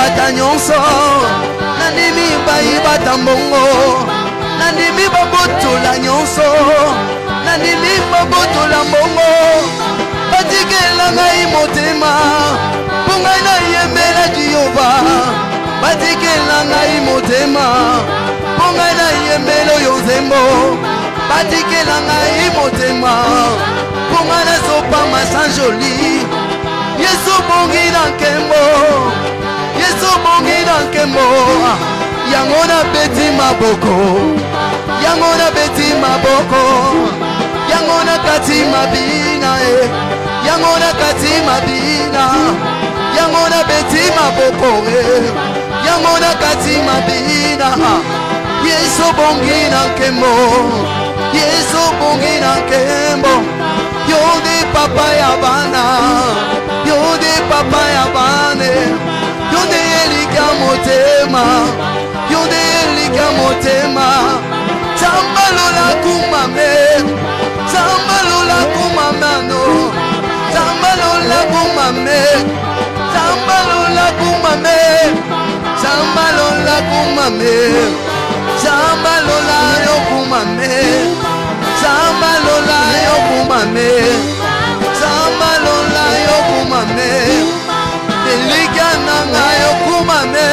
bayibata nyonso nandimi bayibata mbongo nandimi babotola nyonso nandimi babotola mbongo batikela ngai motema mpo ngai nayembela Jehova batikela ngai motema mpo ngai nayembela oyo nzembo batikela ngai motema mpo ngai nazopamba sanjoli Yesu bongi na nkembo Yesu bongi na nkembo yango na beti maboko yango na beti maboko yango na kati mabina yango na kati mabina yango na beti maboko yango na kati mabina Yesu bongi na nkembo Yesu bongi na nkembo yo de papa ya bana yo de papa ya bane yo de elika motema yo de elika motema Zambalola kumame Zambalola kumamano Zambalola kumame Zambalola kumame Zambalola kumame Zambalola yo kumame Zambalola yo kumame Zambalola yo kumame Elika nanga yo kumame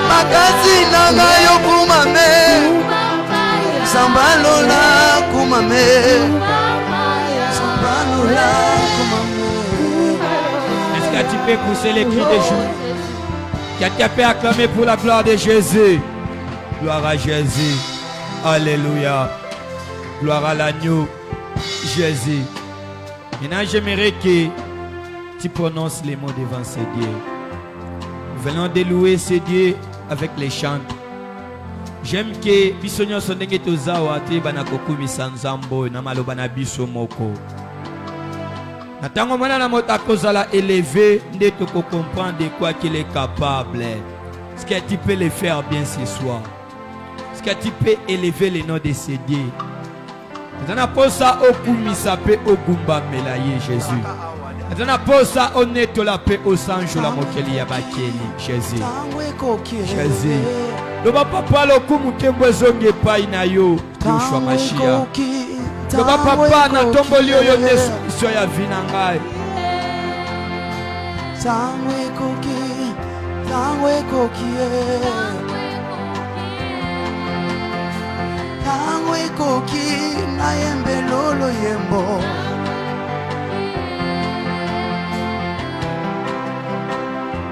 Makasi nanga yo kumame Zambalola kumame Zambalola kumame. Est-ce que tu peux pousser les cris de joie? Quelqu'un peut acclamer pour la gloire de Jésus. Gloire à Jésus. Alléluia. Gloire à l'agneau. Jésus. Maintenant, j'aimerais que tu prononces les mots devant ce Dieu. Nous venons de louer ce Dieu avec les chants. J'aime que bisonyo sondenge tozawa te banakoku misanzambo na maloba na biso moko. Natango mwana na motakozala élevé nde toko comprendre de quoi qu'il est capable. Est-ce que tu peux le faire bien ce soir? Est-ce que tu peux élever le nom de ce Dieu? Natana posa okumisa pe ogumba melaye Jésus. Natana posa onetola pe osanjo la mokeli ya bakeli Jésus. Jésus. Loba papa lokumu tembo zonge pai na yo Yoshua Mashia. Loba papa na tomboli oyo te solution ya vie na ngai. Tangwe koki Tangwe koki na yembe lolo yembo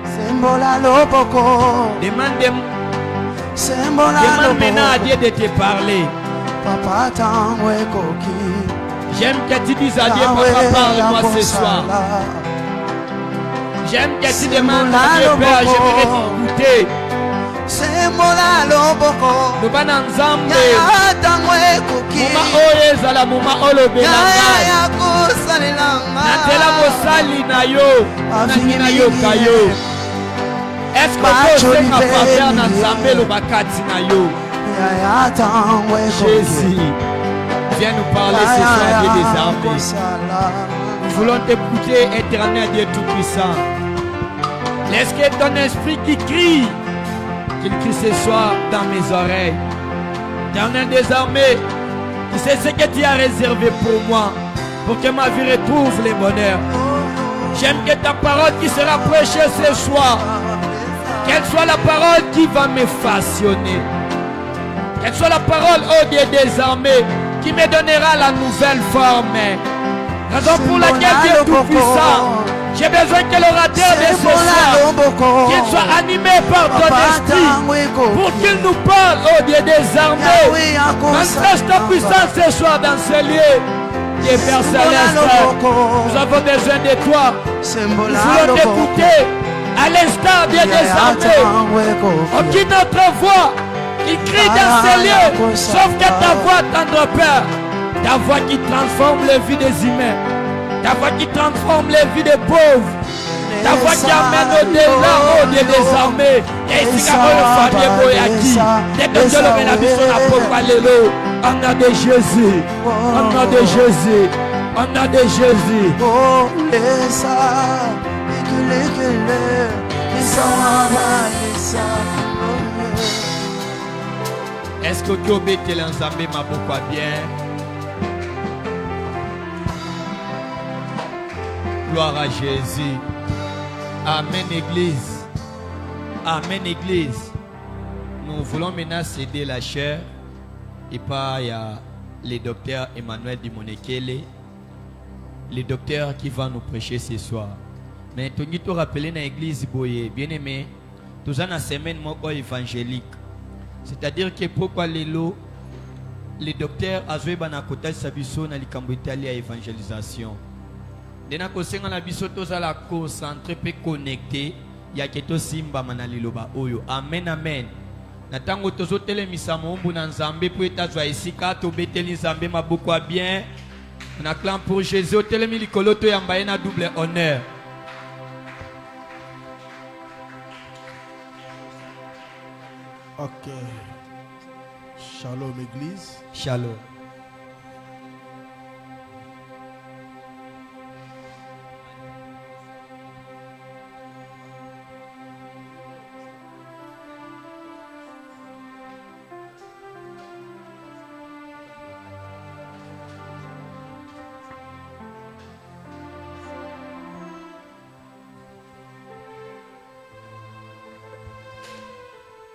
Sembola loboko Demande maintenant à Dieu de te parler. Papa tangwe koki J'aime que tu dises à Dieu, papa, parle-moi ce soir. J'aime que tu demandes à Dieu, Père, j'aimerais t'écouter. C'est mon aloboko. Nous allons ensemble. Ya tangwe koki. Mama oye zala mama olobe na ngai. Ya kosalelanga. Natela mosali na yo. Na yo kayo. Est-ce que tu sais ma faveur na nzambe lo bakati na yo? Ya tangwe koki. Jésus, viens nous parler ce soir, Dieu des armées. Nous voulons t'écouter, éternel Dieu Tout-Puissant. Laisse que ton esprit qui crie, qu'il crie ce soir dans mes oreilles. Éternel des armées, tu sais ce que tu as réservé pour moi, pour que ma vie retrouve le bonheur. J'aime que ta parole qui sera prêchée ce soir, qu'elle soit la parole qui va me façonner. Qu'elle soit la parole, ô Dieu des armées, qui me donnera la nouvelle forme. Raison pour laquelle Dieu Tout-Puissant, j'ai besoin que l'orateur de ce soir, qu'il soit animé par ton esprit, pour qu'il nous parle, ô Dieu des armées. Manifeste ta puissance ce soir dans ce lieu. Dieu Père Céleste, nous avons besoin de toi. Nous voulons t'écouter à l'instant, Dieu des armées. On quitte notre voix. Il crie dans ces lieux, sauf que ta voix tendre Père, ta voix qui transforme les vies des humains, ta voix qui transforme les vies des pauvres, ta voix qui amène au-delà, au Dieu des armées. Et ici, au nom de Jésus, au nom de Jésus, au nom de Jésus. Est-ce que tu obéis l'ensemble ma beaucoup bien? Gloire à Jésus. Amen Église. Amen Église. Nous voulons maintenant céder la chair et pas il y a le docteur Emmanuel Dimonekele, le docteur qui va nous prêcher ce soir. Mais tu nous rappeler dans l'église boye bien aimé, tous en semaine moko évangélique. C'est-à-dire que pourquoi le docteur a joué bana kota sabiso na likambo italia évangélisation. Dena ko senga na biso tous à la concentrer pe connecter ya keto simba manaliloba oyo. Amen amen. Na tango tozo telemisa mombu na nzambe po etazwa esika to beteli nzambe maboko a bien. On acclame pour Jésus telemi likolo to yamba na double honneur. Ok. Shalom Église. Shalom.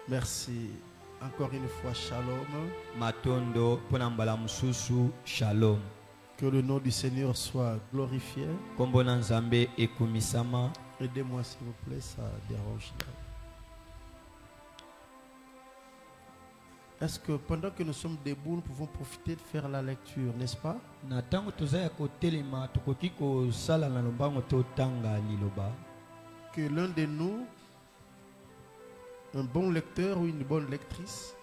Merci. Encore une fois, shalom. Matondo ponambala mususu shalom. Que le nom du Seigneur soit glorifié. Kombona nzambe ekumisama. Aidez-moi s'il vous plaît, ça dérange. Est-ce que pendant que nous sommes debout, nous pouvons profiter de faire la lecture, n'est-ce pas? Na tango tozaya kotelema tokoki kosala na lombango totanga liloba. Que l'un de nous, un bon lecteur ou une bonne lectrice,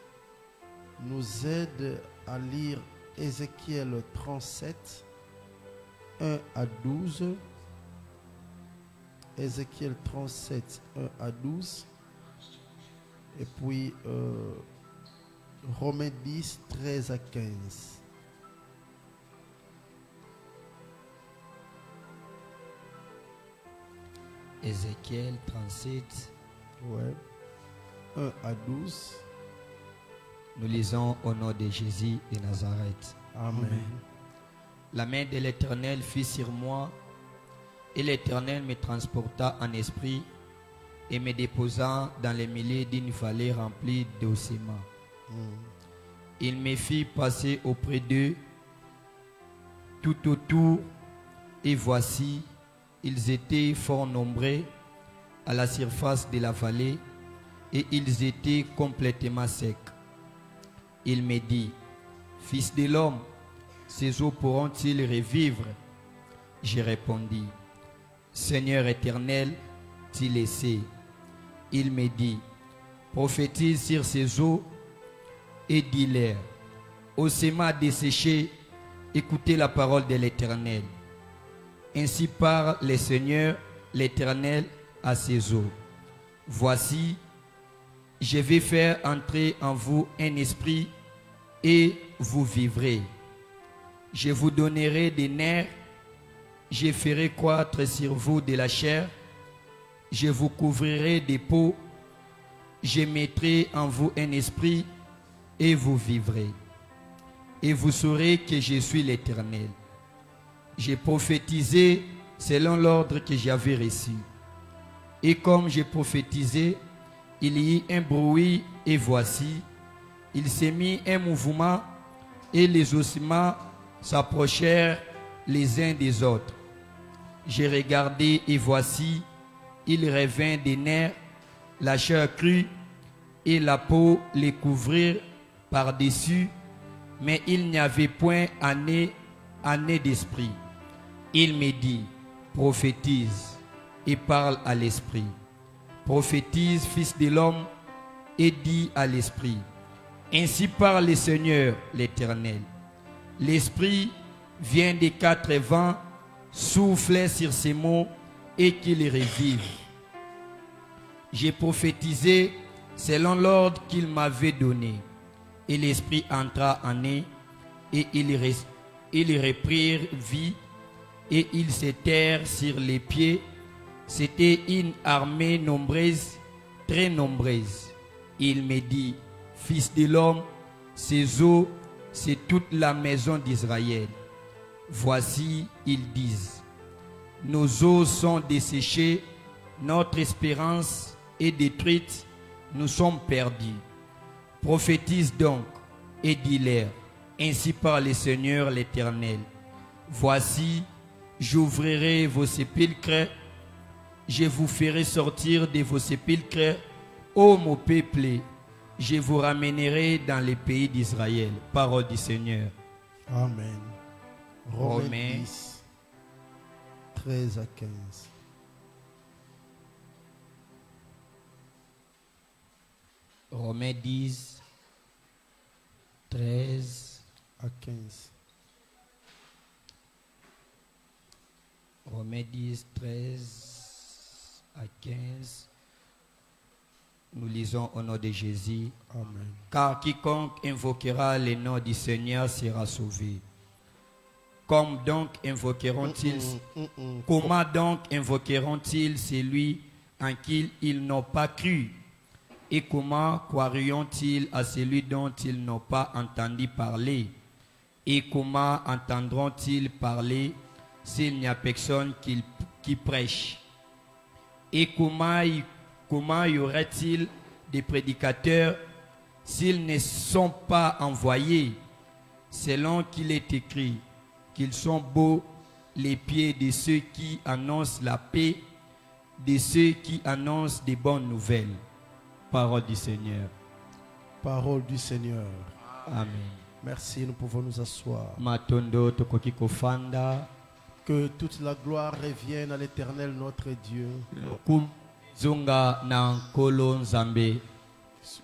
nous aide à lire Ézéchiel 37, 1 à 12. Ézéchiel 37, 1 à 12. Et puis Romains 10, 13 à 15. Ézéchiel 37. Ouais. 1 à 12. Nous lisons au nom de Jésus de Nazareth. Amen. La main de l'Éternel fut sur moi, et l'Éternel me transporta en esprit et me déposa dans les milieux d'une vallée remplie d'ossements. Il me fit passer auprès d'eux tout autour, et voici, ils étaient fort nombreux à la surface de la vallée, et ils étaient complètement secs. Il me dit, Fils de l'homme, ces eaux pourront-ils revivre? J'ai répondu, Seigneur éternel, tu le sais. Il me dit, prophétise sur ces eaux et dis-leur, ossements desséchés, écoutez la parole de l'Éternel. Ainsi parle le Seigneur, l'Éternel, à ces eaux. Voici, je vais faire entrer en vous un esprit et vous vivrez. Je vous donnerai des nerfs, je ferai croître sur vous de la chair, je vous couvrirai des peaux, je mettrai en vous un esprit et vous vivrez. Et vous saurez que je suis l'Éternel. J'ai prophétisé selon l'ordre que j'avais reçu. Et comme j'ai prophétisé, il y eut un bruit et voici, il s'est mis un mouvement et les ossements s'approchèrent les uns des autres. J'ai regardé et voici, il revint des nerfs, la chair crue et la peau les couvrirent par-dessus, mais il n'y avait point un nez d'esprit. Il me dit, prophétise et parle à l'esprit. Prophétise, fils de l'homme, et dis à l'esprit. Ainsi parle le Seigneur, l'Éternel. L'esprit vient des quatre vents, souffle sur ces mots et qu'ils revivent. J'ai prophétisé selon l'ordre qu'il m'avait donné. Et l'esprit entra en eux et ils reprirent vie et ils s'étèrent sur les pieds. C'était une armée nombreuse très nombreuses. Il me dit, fils de l'homme, ces eaux, c'est toute la maison d'Israël. Voici, ils disent, nos eaux sont desséchées, notre espérance est détruite, nous sommes perdus. Prophétise donc et dis-leur, ainsi parle le Seigneur l'Éternel. Voici, j'ouvrirai vos sépulcres, je vous ferai sortir de vos sépulcres, ô mon peuple, je vous ramènerai dans les pays d'Israël. Parole du Seigneur. Amen. Romains Romains 10, 13 à 15. Romains 10, 13 À 15. Romains 10, 13 à 15. Nous lisons au nom de Jésus. Amen. Car quiconque invoquera le nom du Seigneur sera sauvé. Comme donc invoqueront-ils, comment donc invoqueront-ils celui en qui ils n'ont pas cru? Et comment croiront-ils à celui dont ils n'ont pas entendu parler? Et comment entendront-ils parler s'il n'y a personne qui prêche? Et comment y aurait-il des prédicateurs s'ils ne sont pas envoyés? Selon qu'il est écrit, qu'ils sont beaux les pieds de ceux qui annoncent la paix, de ceux qui annoncent des bonnes nouvelles. Parole du Seigneur. Parole du Seigneur. Amen. Merci, nous pouvons nous asseoir. Matondo tokoki kofanda. Que toute la gloire revienne à l'Éternel notre Dieu, Zunga na nkolo nzambe.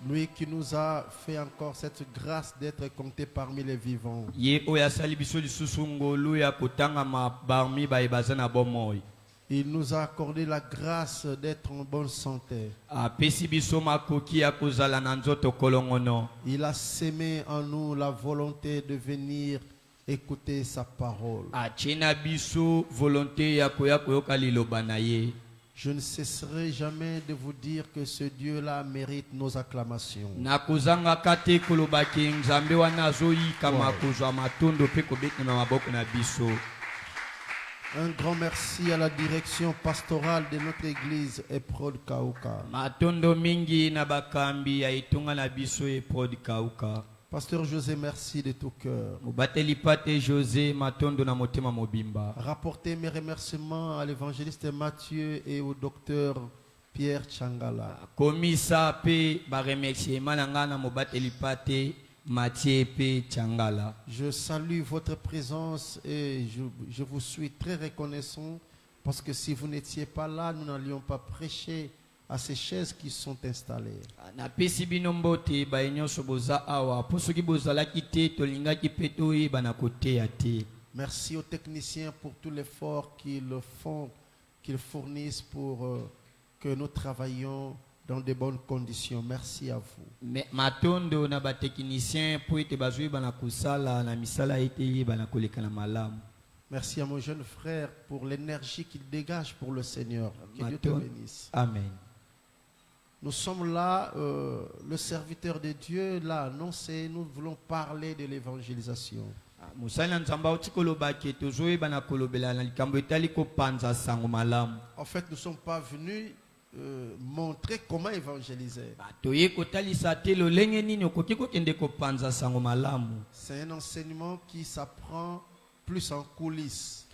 lui qui nous a fait encore cette grâce d'être compté parmi les vivants. Ye oya sali biso lisusu ngolu ya kotangama barmi bayebaza na bomoi. Il nous a accordé la grâce d'être en bonne santé. Apesi biso makoki ya kozala na nzoto kolongono. Il a sémé en nous la volonté de venir écouter sa parole. Achina biso volonté ya koya koyoka liloba na ye. Je ne cesserai jamais de vous dire que ce Dieu-là mérite nos acclamations. Nakozanga kate kolobaki nzambe wana azoyika makozwa matondo pe kobetela maboko na biso. Un grand merci à la direction pastorale de notre église Eprod Kauka. Matondo mingi na bakambi ya itunga na biso Eprod Kauka. Pasteur José, merci de tout cœur. Mubateli pate José matondo na motema mobimba. Rapportez mes remerciements à l'évangéliste Mathieu et au docteur Pierre Changala. Komisa pe ba remerciement na ngana mubateli pate Mathieu pe Changala. Je salue votre présence et je vous suis très reconnaissant parce que si vous n'étiez pas là, nous n'allions pas prêcher à ces chaises qui sont installées. Na pesi bino mbote ba nyonso boza awa posoki bozalaki te tolingaki pe toyeba na koteya te. Merci aux techniciens pour tout l'effort qu'ils font, qu'ils fournissent pour que nous travaillions dans de bonnes conditions. Merci à vous. Matondo na ba technicien po ete bazwi bana kusala na misala ete bana koleka na malamu. Merci à mon jeune frère pour l'énergie qu'il dégage pour le Seigneur. Que Dieu te bénisse. Amen. Nous sommes là, le serviteur de Dieu l'a annoncé, nous voulons parler de l'évangélisation. En fait, nous ne sommes pas venus montrer comment évangéliser. C'est un enseignement qui s'apprend plus en coulisses.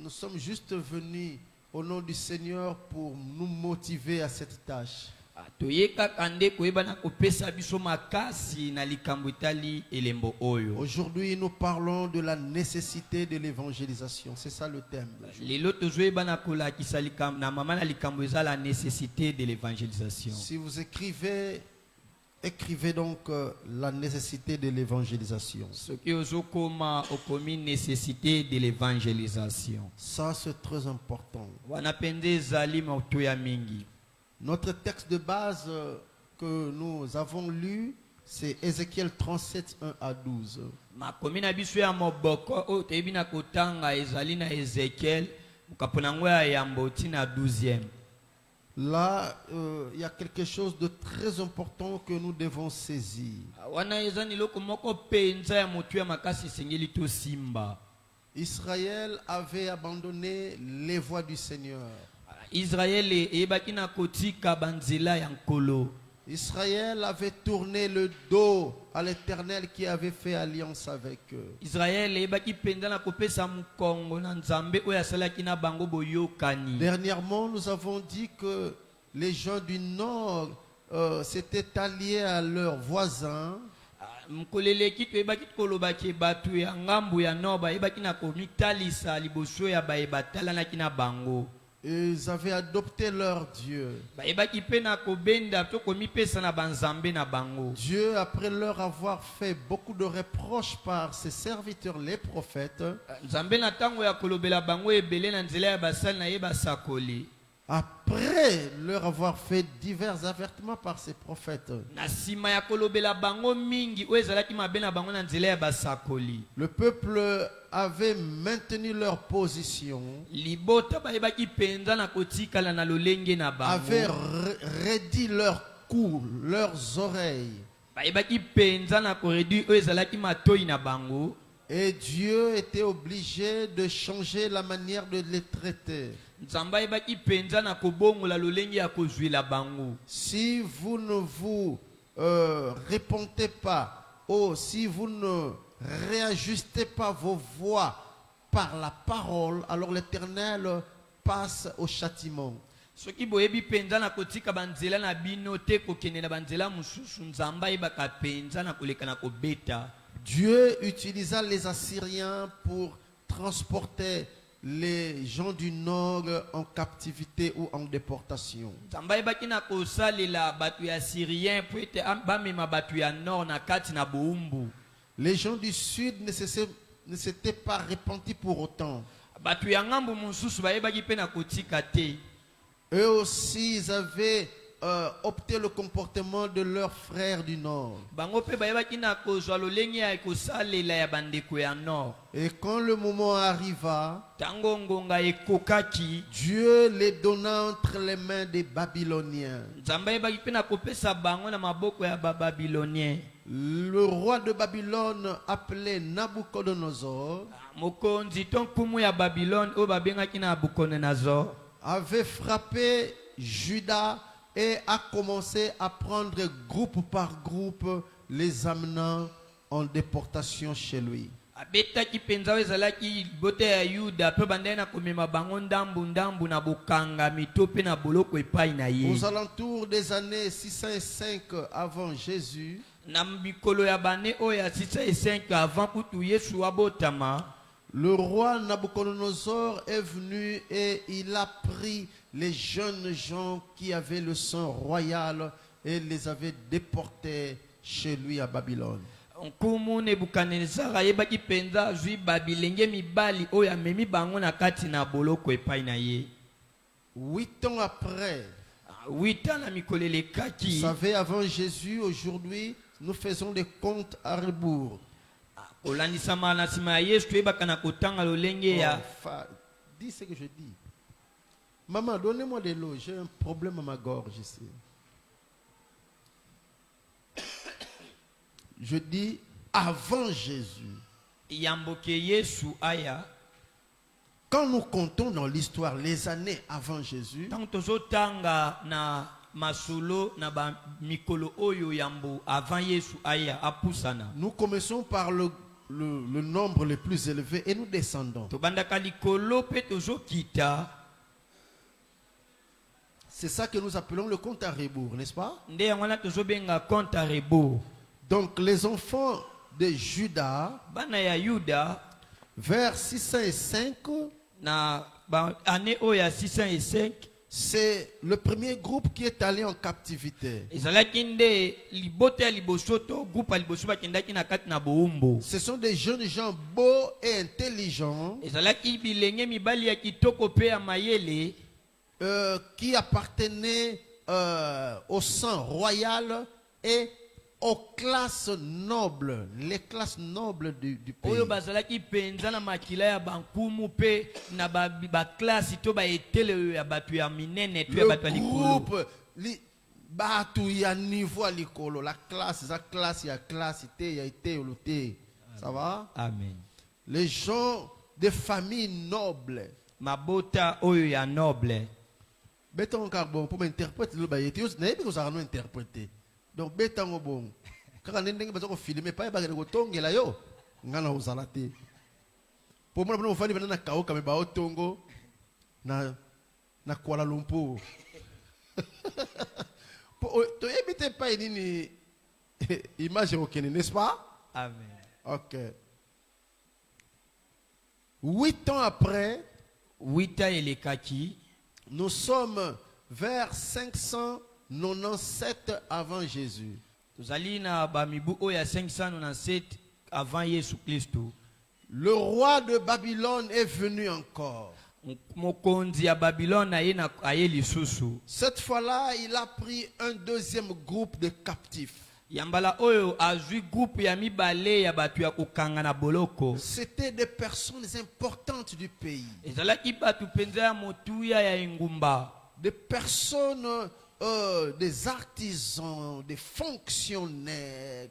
Nous sommes juste venus au nom du Seigneur pour nous motiver à cette tâche. Aujourd'hui, nous parlons de la nécessité de l'évangélisation. C'est ça le thème. La nécessité de l'évangélisation. Si vous écrivez donc la nécessité de l'évangélisation. Nécessité de l'évangélisation. Ça, c'est très important. Notre texte de base que nous avons lu, c'est Ézéchiel 37, 1 à 12. Mukaponango ya yambo tina 12e. Là, il y a quelque chose de très important que nous devons saisir. Wana eza niloko moko penza ya mutu ya makasi sengeli to simba. Israël avait abandonné les voies du Seigneur. Israël ebaki na kotika banzela ya nkolo. Israël avait tourné le dos à l'Éternel qui avait fait alliance avec eux. Israël ebaki penda na kopesa mukongo na nzambe oyo asalaki na bango boyokani. Dernièrement, nous avons dit que les gens du nord s'étaient alliés à leurs voisins. Mukoleleki to ebaki kolobaki batu ya ngambu ya noba ebaki na komitalisa liboso ya baebatala na kina bango. Ils avaient adopté leur Dieu. Dieu, après leur avoir fait beaucoup de reproches par ses serviteurs, les prophètes, après leur avoir fait divers avertissements par ses prophètes, le peuple avait maintenu leur position, avait réduit leurs cous, leurs oreilles. Et Dieu était obligé de changer la manière de les traiter. Si vous ne vous répondez pas, ou si vous ne réajustez pas vos voix par la parole, alors l'Éternel passe au châtiment. Dieu utilisa les Assyriens pour transporter les gens du nord en captivité ou en déportation. Les gens du sud ne s'étaient pas repentis pour autant. Eux aussi, ils avaient opté le comportement de leurs frères du nord. Et quand le moment arriva, Dieu les donna entre les mains des Babyloniens. Le roi de Babylone, appelé Nabucodonosor, avait frappé Juda et a commencé à prendre groupe par groupe, les amenant en déportation chez lui. Aux alentours des années 605 avant Jésus, le roi Nabucodonosor est venu et il a pris les jeunes gens qui avaient le sang royal et les avait déportés chez lui à Babylone. 8 ans après, vous savez, avant Jésus, aujourd'hui, nous faisons des comptes à rebours. Dis ce que je dis. Maman, donnez-moi de l'eau. J'ai un problème à ma gorge ici. Je dis avant Jésus. Quand nous comptons dans l'histoire les années avant Jésus, nous commençons par le nombre le plus élevé et nous descendons. C'est ça que nous appelons le compte à rebours, n'est-ce pas? Donc les enfants de Juda, vers 605, c'est le premier groupe qui est allé en captivité. Ce sont des jeunes gens beaux et intelligents qui appartenaient au sang royal et aux classes nobles, les classes nobles du pays. oyo bazalaki penza na makila ya bankumu pe na ba classe to ba etele ya batu ya minene to ya batu ya Le likolo. groupe, batu ya niveau à likolo, la classe, ya classe, ya ite, ça va? Amen. Les gens de familles nobles. Mabota oyo ya noble. Béton carbone pour m'interpréter le bail. Tu n'as pas besoin d'interpréter. Donc béton bon. Quand on est besoin de filmer, pas besoin de tongue là yo. Ngana uzalate. Pour moi, on fait na kao kame ba otongo na Kuala Lumpur. Tu n'habites pas une image aucune, n'est-ce pas? Amen. Ok. 8 ans après, 8 ans elekaki. nous sommes vers 597 avant Jésus. Tozali na bamibu oyo ya 597 avant Yesu Kristo. Le roi de Babylone est venu encore. Mokonzi ya Babylone aye lisusu. Cette fois-là, il a pris un deuxième groupe de captifs. Yambala oyo azui groupe ya mibale ya batu ya kokanga na boloko. C'était des personnes importantes du pays. Ezalaki batu penza ya motuya ya engumba. Des personnes, des artisans, des fonctionnaires.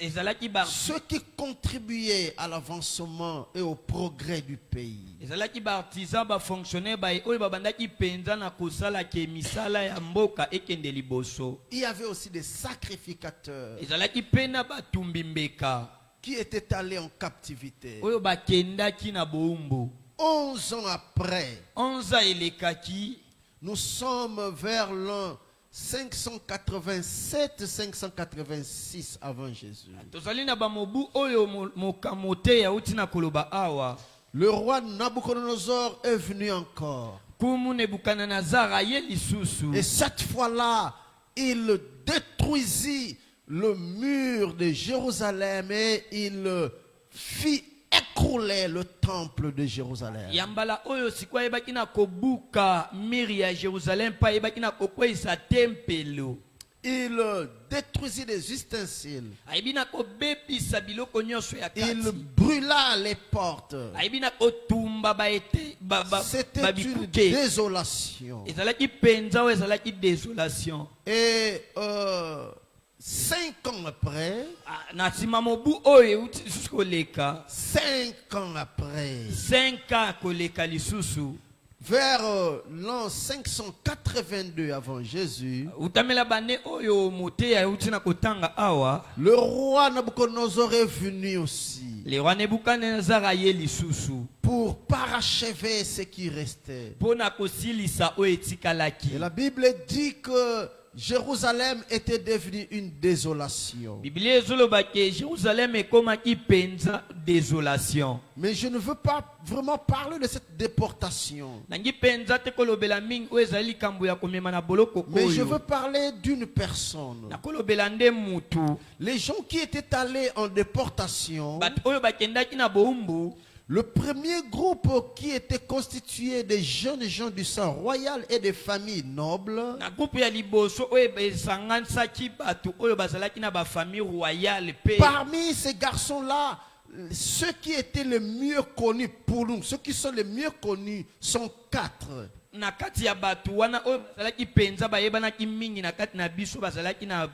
Ezalaki Ceux qui contribuaient à l'avancement et au progrès du pays. ezalaki ba artisan ba fonctionnaire ba oyo babandaki penza na kosala ke misala ya mboka ekende liboso. Il y avait aussi des sacrificateurs Ezalaki pena batumbi mbeka qui étaient allés en captivité. oyo bakendaki na boumbu. 11 ans après, 11 ans elekaki. nous sommes vers l'an 587-586 avant Jésus. Tozali na bamobu oyo mokamote ya uti na koloba awa. Le roi Nabucodonosor est venu encore. Kumu Nebuchadnezzar aye lisusu. Et cette fois-là, il détruisit le mur de Jérusalem et il fit écrouler le temple de Jérusalem. Yambala oyo sikwa ebaki na kobuka miri ya Jérusalem pa ebaki na kokwesa tempelo. Il détruisit des ustensiles. Aibi na kobebisa biloko nyonso ya kati. Il brûla les portes. Aibi na kotumba baete C'était une babikuke. désolation. Ezalaki penza oyo ezalaki désolation. Et 5 ans après, Na nsima mobu oyo euti lisusu koleka. 5 ans après, 5 ans koleka lisusu. vers l'an 582 avant Jésus, Utamela bane oyo mote ya euti na kotanga awa. le roi Nabucodonosor est venu aussi Le roi Nebuchadnezzar aye lisusu. pour parachever ce qui restait. Pona kosilisa oyo etikalaki. Et la Bible dit que Jérusalem était devenue une désolation. Biblia ezoloba ke Jérusalem ekomaki penza désolation. Mais je ne veux pas vraiment parler de cette déportation. Nangi penza te kolobela mingi oyo ezali likambo ya komema na boloko Mais je veux oyo. parler d'une personne. Nakolobela nde mutu. Les gens qui étaient allés en déportation, Bato oyo bakendaki na boumbu. le premier groupe qui était constitué des jeunes gens du sang royal et des familles nobles, Na groupe ya liboso oyo esanganisaki bato oyo bazalaki na bafamille royale pe. parmi ces garçons-là, ceux qui étaient les mieux connus pour nous, ceux qui sont les mieux connus sont 4. Na kati ya bato wana oyo bazalaki penza bayebanaki mingi na kati na biso bazalaki na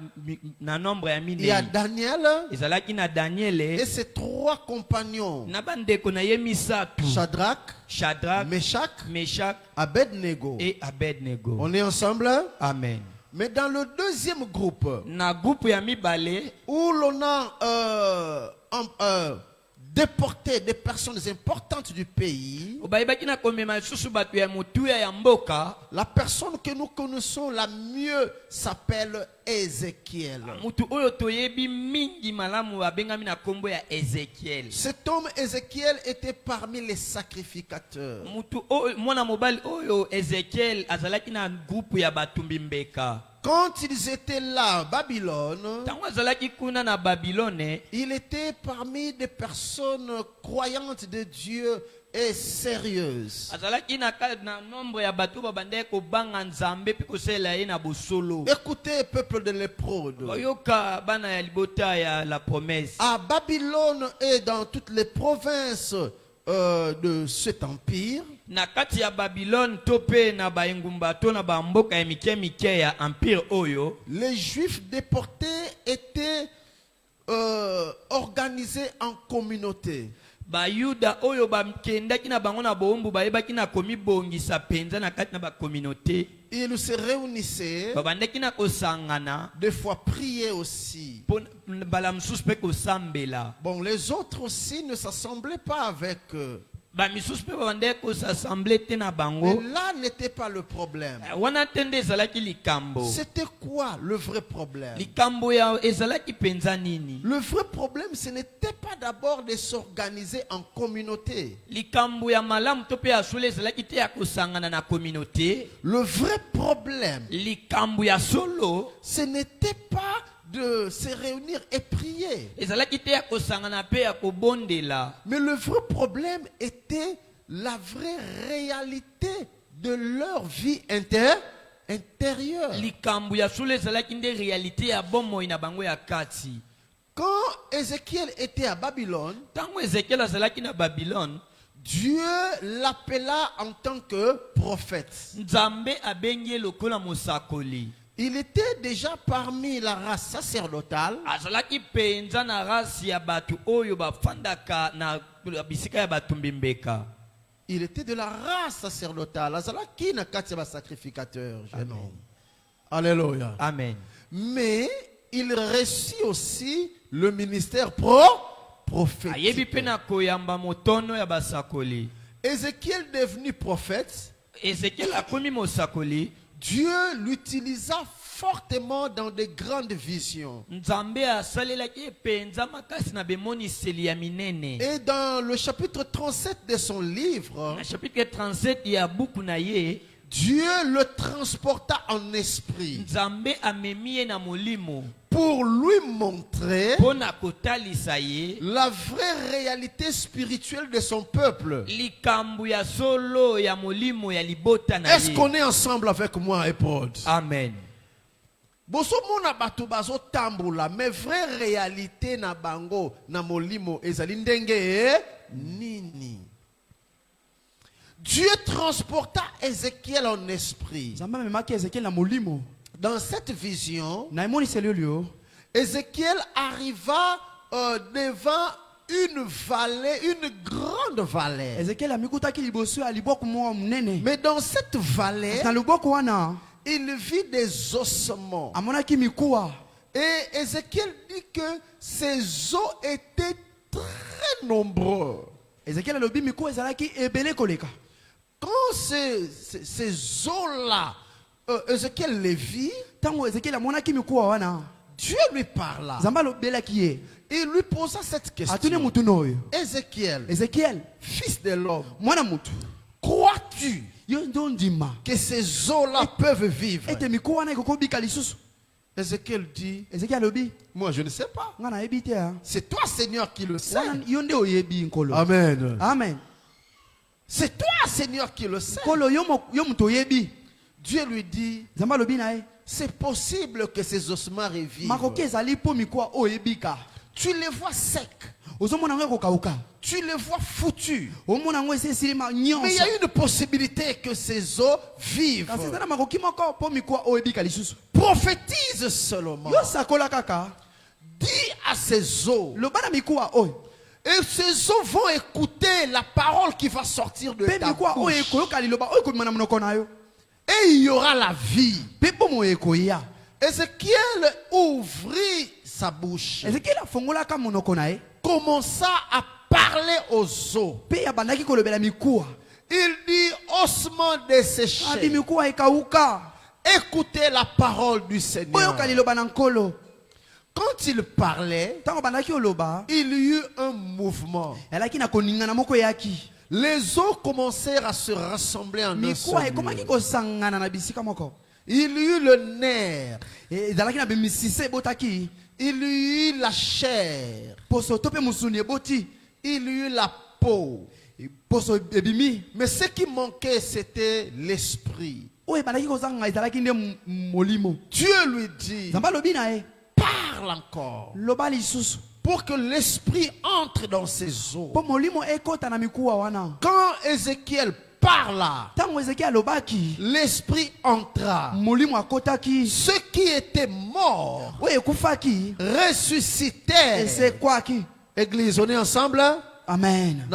nombre ya Il y a minei. Daniel Ezalaki na Daniele et ses 3 compagnons, na bandeko na ye misato. Shadrach, Shadrach, Meshach, Meshach Abednego. et Abednego. On est ensemble? Amen. Mais dans le deuxième groupe, Na groupe ya mibale où l'on a déporté des personnes importantes du pays, bayebaki na komema lisusu bato ya motuya ya mboka. la personne que nous connaissons la mieux s'appelle Ézéchiel. Mutu oyo toyebi mingi malamu babengami na kombo ya Ezekiel. Cet homme Ézéchiel était parmi les sacrificateurs. Mutu oyo mwana mobali oyo Ezekiel azalaki na groupe ya batumbi mbeka. Quand ils étaient là à Babylone, Tango azalaki kuna na Babylone, il était parmi des personnes croyantes de Dieu et sérieuse. Écoutez, peuple de l'épreuve. À Babylone et dans toutes les provinces de cet empire, les Juifs déportés étaient organisés en communauté. Bayuda oyo bakendaki na bango na boumbu bayebaki na komi bongisa penza na kati na ba communauté. Ils se réunissaient, babandaki na kosangana, des fois prier aussi. Bala msusu pe kosambela. Bon, les autres aussi ne s'assemblaient pas avec eux. Ba misusu pe babandaki kosassemble te na bango. Mais là n'était pas le problème. Wana tende ezalaki likambo. C'était quoi le vrai problème? Likambo ya ezalaki penza nini? Le vrai problème, ce n'était pas d'abord de s'organiser en communauté. Likambo ya malamu to pe asule ezalaki te ya kosangana na communauté. Le vrai problème, likambo ya solo, ce n'était pas de se réunir et prier. Mais le vrai problème était la vraie réalité de leur vie intérieure. Quand Ézéchiel était à Babylone, Dieu l'appela en tant que prophète. Il était déjà parmi la race sacerdotale. Il était de la race sacerdotale. Sacrificateur. Alléluia. Amen. Mais il reçut aussi le ministère prophétique. Ézéchiel devenu prophète, Dieu l'utilisa fortement dans de grandes visions. Et dans le chapitre 37 de son livre, Dieu le transporta en esprit pour lui montrer la vraie réalité spirituelle de son peuple. Est-ce qu'on est ensemble avec moi, épreuve? Amen. Mais vraie réalité na bango na molimo ezali ndenge nini. Dieu transporta Ézéchiel en esprit. Dans cette vision, Ézéchiel arriva devant une vallée, une grande vallée. Mais dans cette vallée, il vit des ossements. Et Ézéchiel dit que ces os étaient très nombreux. Quand ces os-là, Ézéchiel les vit, Dieu lui parla. Il lui posa cette question. Ézéchiel, fils de l'homme, crois-tu que ces eaux-là peuvent vivre? Ézéchiel dit, moi je ne sais pas. C'est toi, Seigneur, qui le sais. Amen. Amen. C'est toi, Seigneur, qui le sais. Dieu lui dit, c'est possible que ces ossements revivent. Tu les vois secs. Tu les vois foutus. Mais il y a une possibilité que ces os vivent. Prophétise seulement. Dis à ces os. Et ces os vont écouter la parole qui va sortir de ta bouche. Et il y aura la vie. Ézéchiel ouvrit sa bouche. Commença à parler aux os. Il dit, ossements desséchés, écoutez la parole du Seigneur. Quand il parlait, il y eut un mouvement. Les os commencèrent à se rassembler en un seul lieu. Il y eut le nerf. Il y eut la chair. Il y eut la peau. poso ebimi. Mais ce qui manquait, c'était l'esprit. Oye bandaki kozanga ezalaki nde molimo. Dieu lui dit, Nzambe alobi na ye, parle encore, loba lisusu. pour que l'esprit entre dans ses eaux. Po molimo ekota na mikuwa wana. Quand Ézéchiel parla, Tango Ezekiel alobaki, l'esprit entra. molimo akotaki. Ceux qui étaient morts Oye ekufaki, ressuscitèrent. esekwaki. Église, on est ensemble? Amen.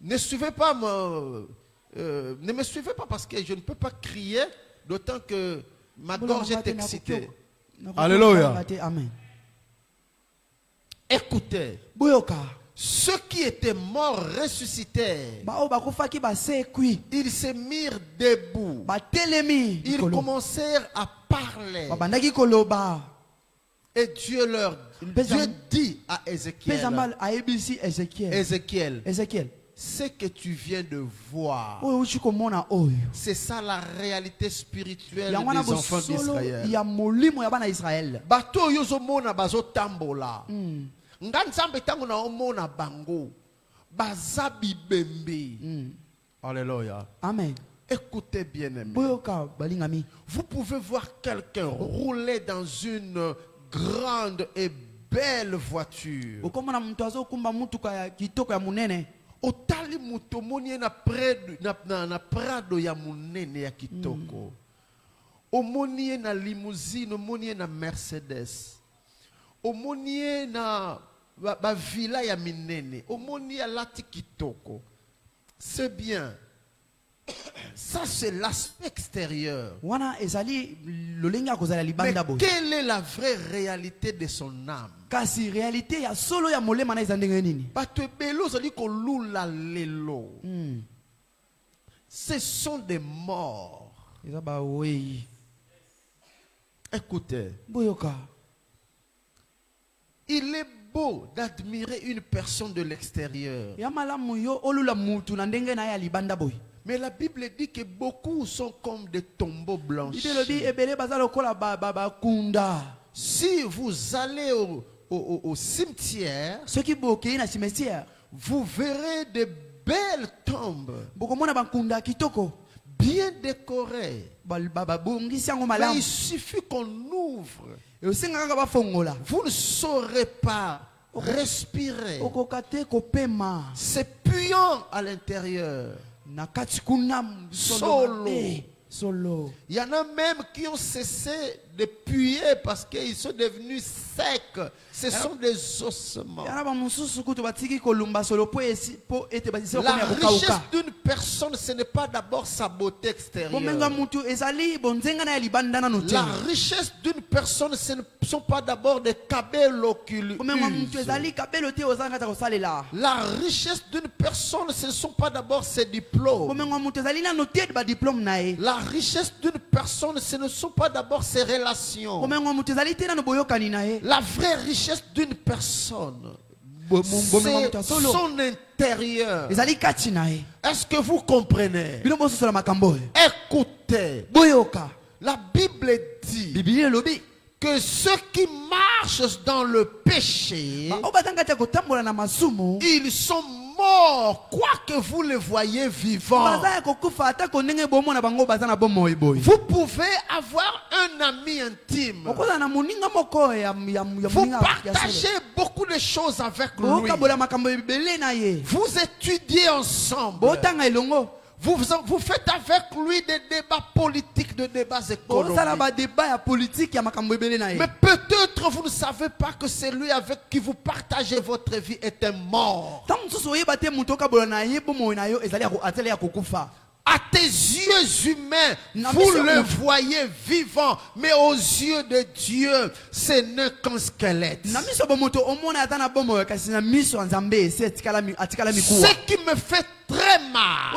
Ne suivez pas ne me suivez pas parce que je ne peux pas crier, d'autant que ma gorge est excitée. Alléluia. Amen. Écoutez, Boyoka. ceux qui étaient morts ressuscitèrent. Ba bakufaki ba sekui. Ils se mirent debout. Ba telemi. Ils commencèrent à parler. Ba bandaki koloba. Et Dieu dit à Ézéchiel, Ézéchiel, ce que tu viens de voir, c'est ça la réalité spirituelle des enfants d'Israël. Bato yozomona bazotambola. Nganzambe tango na omona bango. Bazabi bembe. Alléluia. Amen. Écoutez bien aimé. Vous pouvez voir quelqu'un rouler dans une grande et belle voiture. Otali muto moni na prado ya munene ya kitoko. Omoni na limousine, omoni na Mercedes. Omoni na ba villa ya minene. Omoni ya lati kitoko. C'est bien. Ça c'est l'aspect extérieur. Mais quelle est la vraie réalité de son âme? Ce sont des morts. Écoutez, il est beau d'admirer une personne de l'extérieur. Mais la Bible dit que beaucoup sont comme des tombeaux blanchis. Si vous allez au cimetière, vous verrez de belles tombes, bien décorées. Mais il suffit qu'on ouvre. Vous ne saurez pas respirer. C'est puant à l'intérieur. Solo. Il y en a même qui ont cessé de puer parce qu'ils sont devenus secs. Ce sont des ossements. La richesse d'une personne, ce n'est pas d'abord sa beauté extérieure. La richesse d'une personne, ce ne sont pas d'abord des cabelles oculaires. La richesse d'une personne, ce ne sont pas d'abord ses diplômes. La richesse d'une personne, ce ne sont pas d'abord ses relations. La vraie richesse d'une personne, c'est son intérieur. Est-ce que vous comprenez? Écoutez, la Bible dit que ceux qui marchent dans le péché, ils sont morts, quoi que vous les voyez vivants. Vous pouvez avoir un ami intime. Vous partagez beaucoup de choses avec lui. Vous étudiez ensemble. Vous faites avec lui des débats politiques, des débats économiques. Mais peut-être vous ne savez pas que celui avec qui vous partagez votre vie est un mort. À tes yeux humains, vous le voyez vivant, mais aux yeux de Dieu, ce n'est qu'un squelette. Ce qui me fait très mal,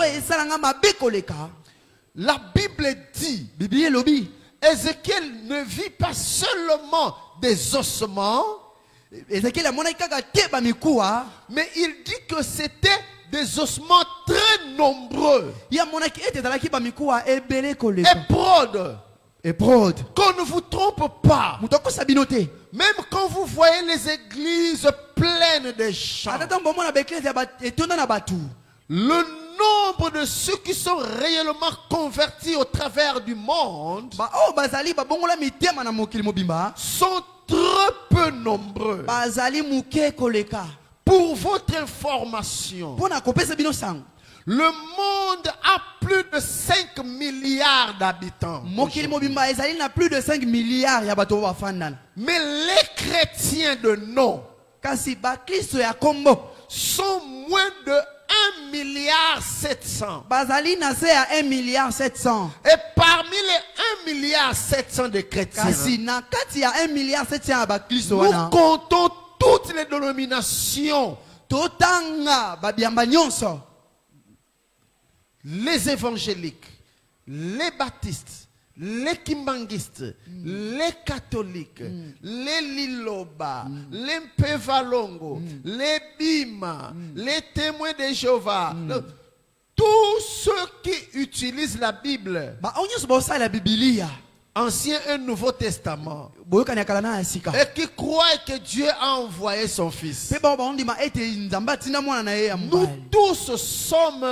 la Bible dit, Ézéchiel ne vit pas seulement des ossements, mais il dit que c'était des ossements très nombreux. Éprode. épreuve. Qu'on ne vous trompe pas. Mutoko sabinote. Même quand vous voyez les églises pleines de gens, Atata mbomo na bekle ya etona na batu. le nombre de ceux qui sont réellement convertis au travers du monde Ba o bazali ba bongola mitema na mokili mobimba. sont très peu nombreux. Bazali muke koleka. Pour votre information, Pona kopesa bino sang. le monde a plus de 5 milliards d'habitants. Mokili mobimba ezali na plus de 5 milliards ya bato ba fandana. Mais les chrétiens de nom Kasi ba Kristo ya kombo sont moins de 1 milliard 700. bazali na se ya 1 milliard 700. Et parmi les 1 milliard 700 de chrétiens, Kasi na kati ya 1 milliard 700 ya ba Kristo nous wana. comptons toutes les dénominations, Totanga ba biamba nyonso. les évangéliques, les baptistes, les kimbangistes, les catholiques, les liloba, les mpevalongo, les bima, les témoins de Jéhovah, tous ceux qui utilisent la Bible, Ba onyoso ba osala Biblia. Ancien et Nouveau Testament, Boyoka na kala na sika. et qui croient que Dieu a envoyé son Fils. Pe ba ondima ete nzamba tina mwana na ye ya Nous mobali. tous sommes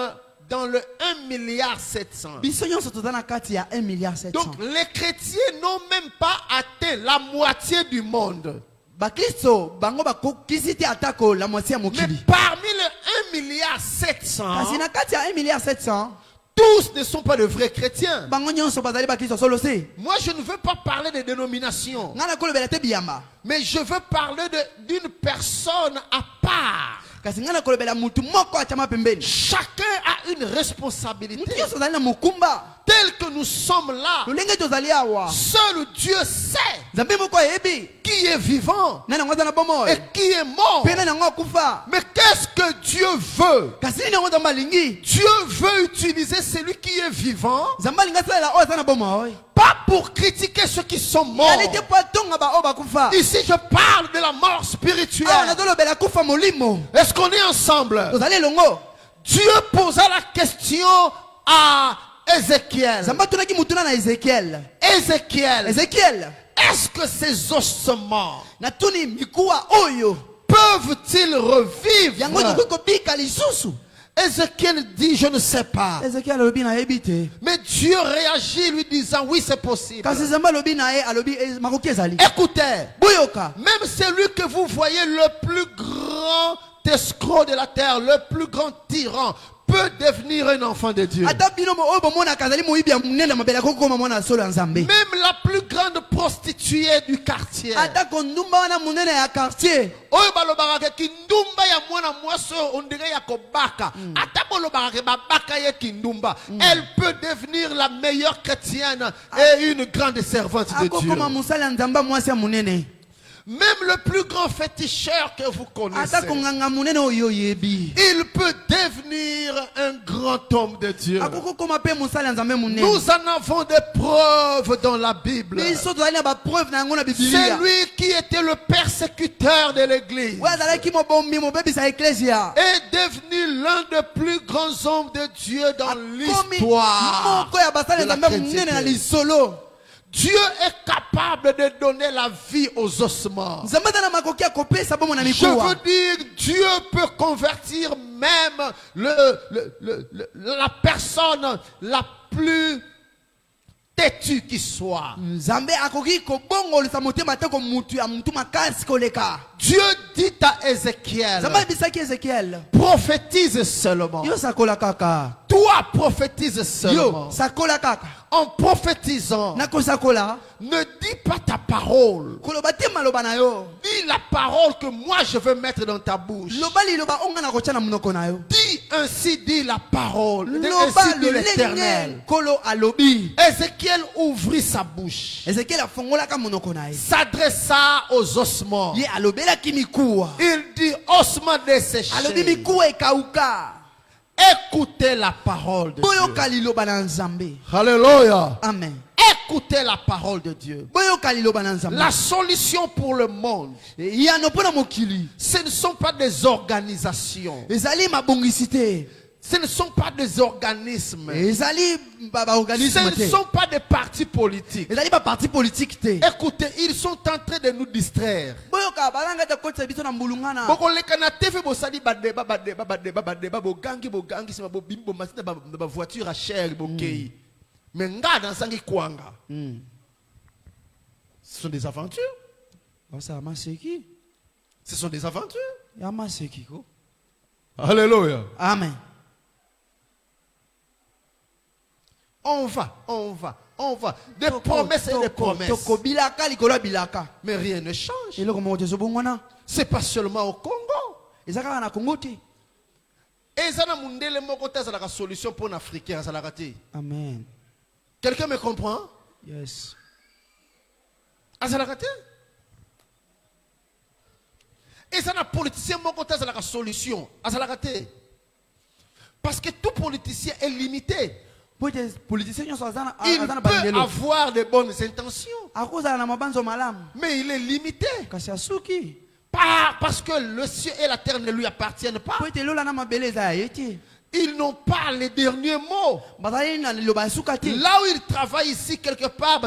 dans le 1 milliard 700. Biso nyonso toza na kati ya 1 milliard 700. Donc les chrétiens n'ont même pas atteint la moitié du monde. Ba Kristo bango ba kokisi te atako la moitié ya Mais mokili. parmi le 1 milliard 700, Kasi na kati ya 1 milliard 700 tous ne sont pas de vrais chrétiens. bango nyonso bazali ba Kristo solo se. Moi, je ne veux pas parler des dénominations, Ngana kolobela te biyamba. mais je veux parler d'une personne à part. Kasi ngana kolobela mutu moko atama pembeni. Chacun a une responsabilité. Mutu nyonso zali na mokumba. Tel que nous sommes là, Lolenge tozali awa. seul Dieu sait Nzambe moko yebi. qui est vivant Nani ngo na bomo. et qui est mort. Pe nani ngo kufa. Mais qu'est-ce que Dieu veut? Kasi nani ngo zamba lingi. Dieu veut utiliser celui qui est vivant, Zamba linga sala o sana bomo. pas pour critiquer ceux qui sont morts. Yali te po tonga ba o ba kufa. Ici, je parle de la mort Ah, spirituelle. na dolobela kufa molimo. Est-ce qu'on est ensemble? Tozali longo. Dieu posa la question à Ézéchiel. Zamba tunaki mutuna na Ezekiel. Ézéchiel, Ezekiel. est-ce que ces ossements Na tuni mikuwa oyo. peuvent-ils Yango revivre? toko bika lisusu. Ézéchiel dit, je ne sais pas. Ezekiel alobi na yebite. Mais Dieu réagit lui disant, oui, c'est possible. Kasi zamba lobi na ye alobi makoki ezali. Écoutez, Boyoka. même celui que vous voyez le plus grand escroc de la terre, le plus grand tyran, peut devenir un enfant de Dieu. Ata bino mo oyo bomona kazali moyibi ya munene mabela kokoma mwana solo ya Nzambe. Même la plus grande prostituée du quartier. Ata kondumba wana munene ya quartier. Oyo balobaka kindumba ya mwana mwasi on dirait ya kobaka. Ata bolobaka babaka ye kindumba. Elle peut devenir la meilleure chrétienne et une grande servante de Dieu. Akokoma musala Nzamba mwasi ya munene. Même le plus grand féticheur que vous connaissez, Ata konganga munene oyo yebi. il peut devenir un grand homme de Dieu. Akokoma pe musala Nzambe munene. Nous en avons des preuves dans la Bible. Biso tozali na ba preuve na yango na C'est Biblia. lui qui était le persécuteur de l'église Wa zalaki mo bombi mo bebisa ecclesia. est devenu l'un des plus grands hommes de Dieu dans Komi l'histoire moko ya basala de la Nzambe munene na chrétienté. lisolo. Dieu est capable de donner la vie aux ossements. Nzambe na makoki ya kopesa bomo na Je mikuwa. veux dire, Dieu peut convertir même la personne la plus têtue qui soit. Nzambe akoki kobongolisa motema te ko mutu ya mutu makasi koleka. Dieu dit à Ézéchiel, Nzambe abisaki Ezekiel. prophétise seulement. Yo sakola kaka. Toi, prophétise seulement. Yo sakola kaka. En prophétisant, Na kosakola. ne dis pas ta parole. Koloba te maloba na yo. Dis la parole que moi je veux mettre dans ta bouche. Loba liloba onga na kotia na munoko na yo. Dis ainsi, dit la parole. Loba Ainsi dit l'Éternel. lolenge kolo alobi. Ézéchiel ouvrit sa bouche, Ezekiel afongolaka monoko na ye. s'adressa aux ossements. Ye alobelaki mikuwa. Il dit, ossements Alobi desséchés, mikuwa ekauka. écoutez la parole de Dieu. Boyoka liloba na Nzambe. Alléluia. Amen. Écoutez la parole de Dieu. Boyoka liloba na Nzambe. La solution pour le monde, Yano pona mokili. ce ne sont pas des organisations. Ezali mabongisi te. Ce ne sont pas des organismes. ezali ba Ce organisme ne te sont pas des partis politiques. ezali ba parti politique te Écoutez, ils sont en train de nous distraire. boyoka balanga te kotisa biso na mbulungana Bokoleka na TV bosali badeba bogangi sima bobimbo masina ba voiture à cher bokei. Mais nga dans sangi kwanga. Ce sont des aventures. basa maseki Ce sont des aventures. ya maseki ko Alléluia. amen On va. Des promesses et des promesses. toko bilaka likolo ya bilaka Mais rien ne change. eloko moko te ezobongwana C'est pas seulement au Congo. eza kaka na kongo te Et ça na mundele moko te la solution pour l'Africain, ça la raté. amen Quelqu'un me comprend? yes Ah, ça la raté? Et ça na politicien moko te la solution, ah, ça la raté. Parce que tout politicien est limité. po ete politicien nyonso aza Il na peut bandelo avoir de bonnes intentions, akozala na mabanzo malamu mais il est limité. kasi asuki Parce que le ciel et la terre ne lui appartiennent pas. po ete lola na mabele eza ya ye te Ils n'ont pas les derniers mots. bazali na liloba ya suka te Là où ils travaillent ici, quelque part,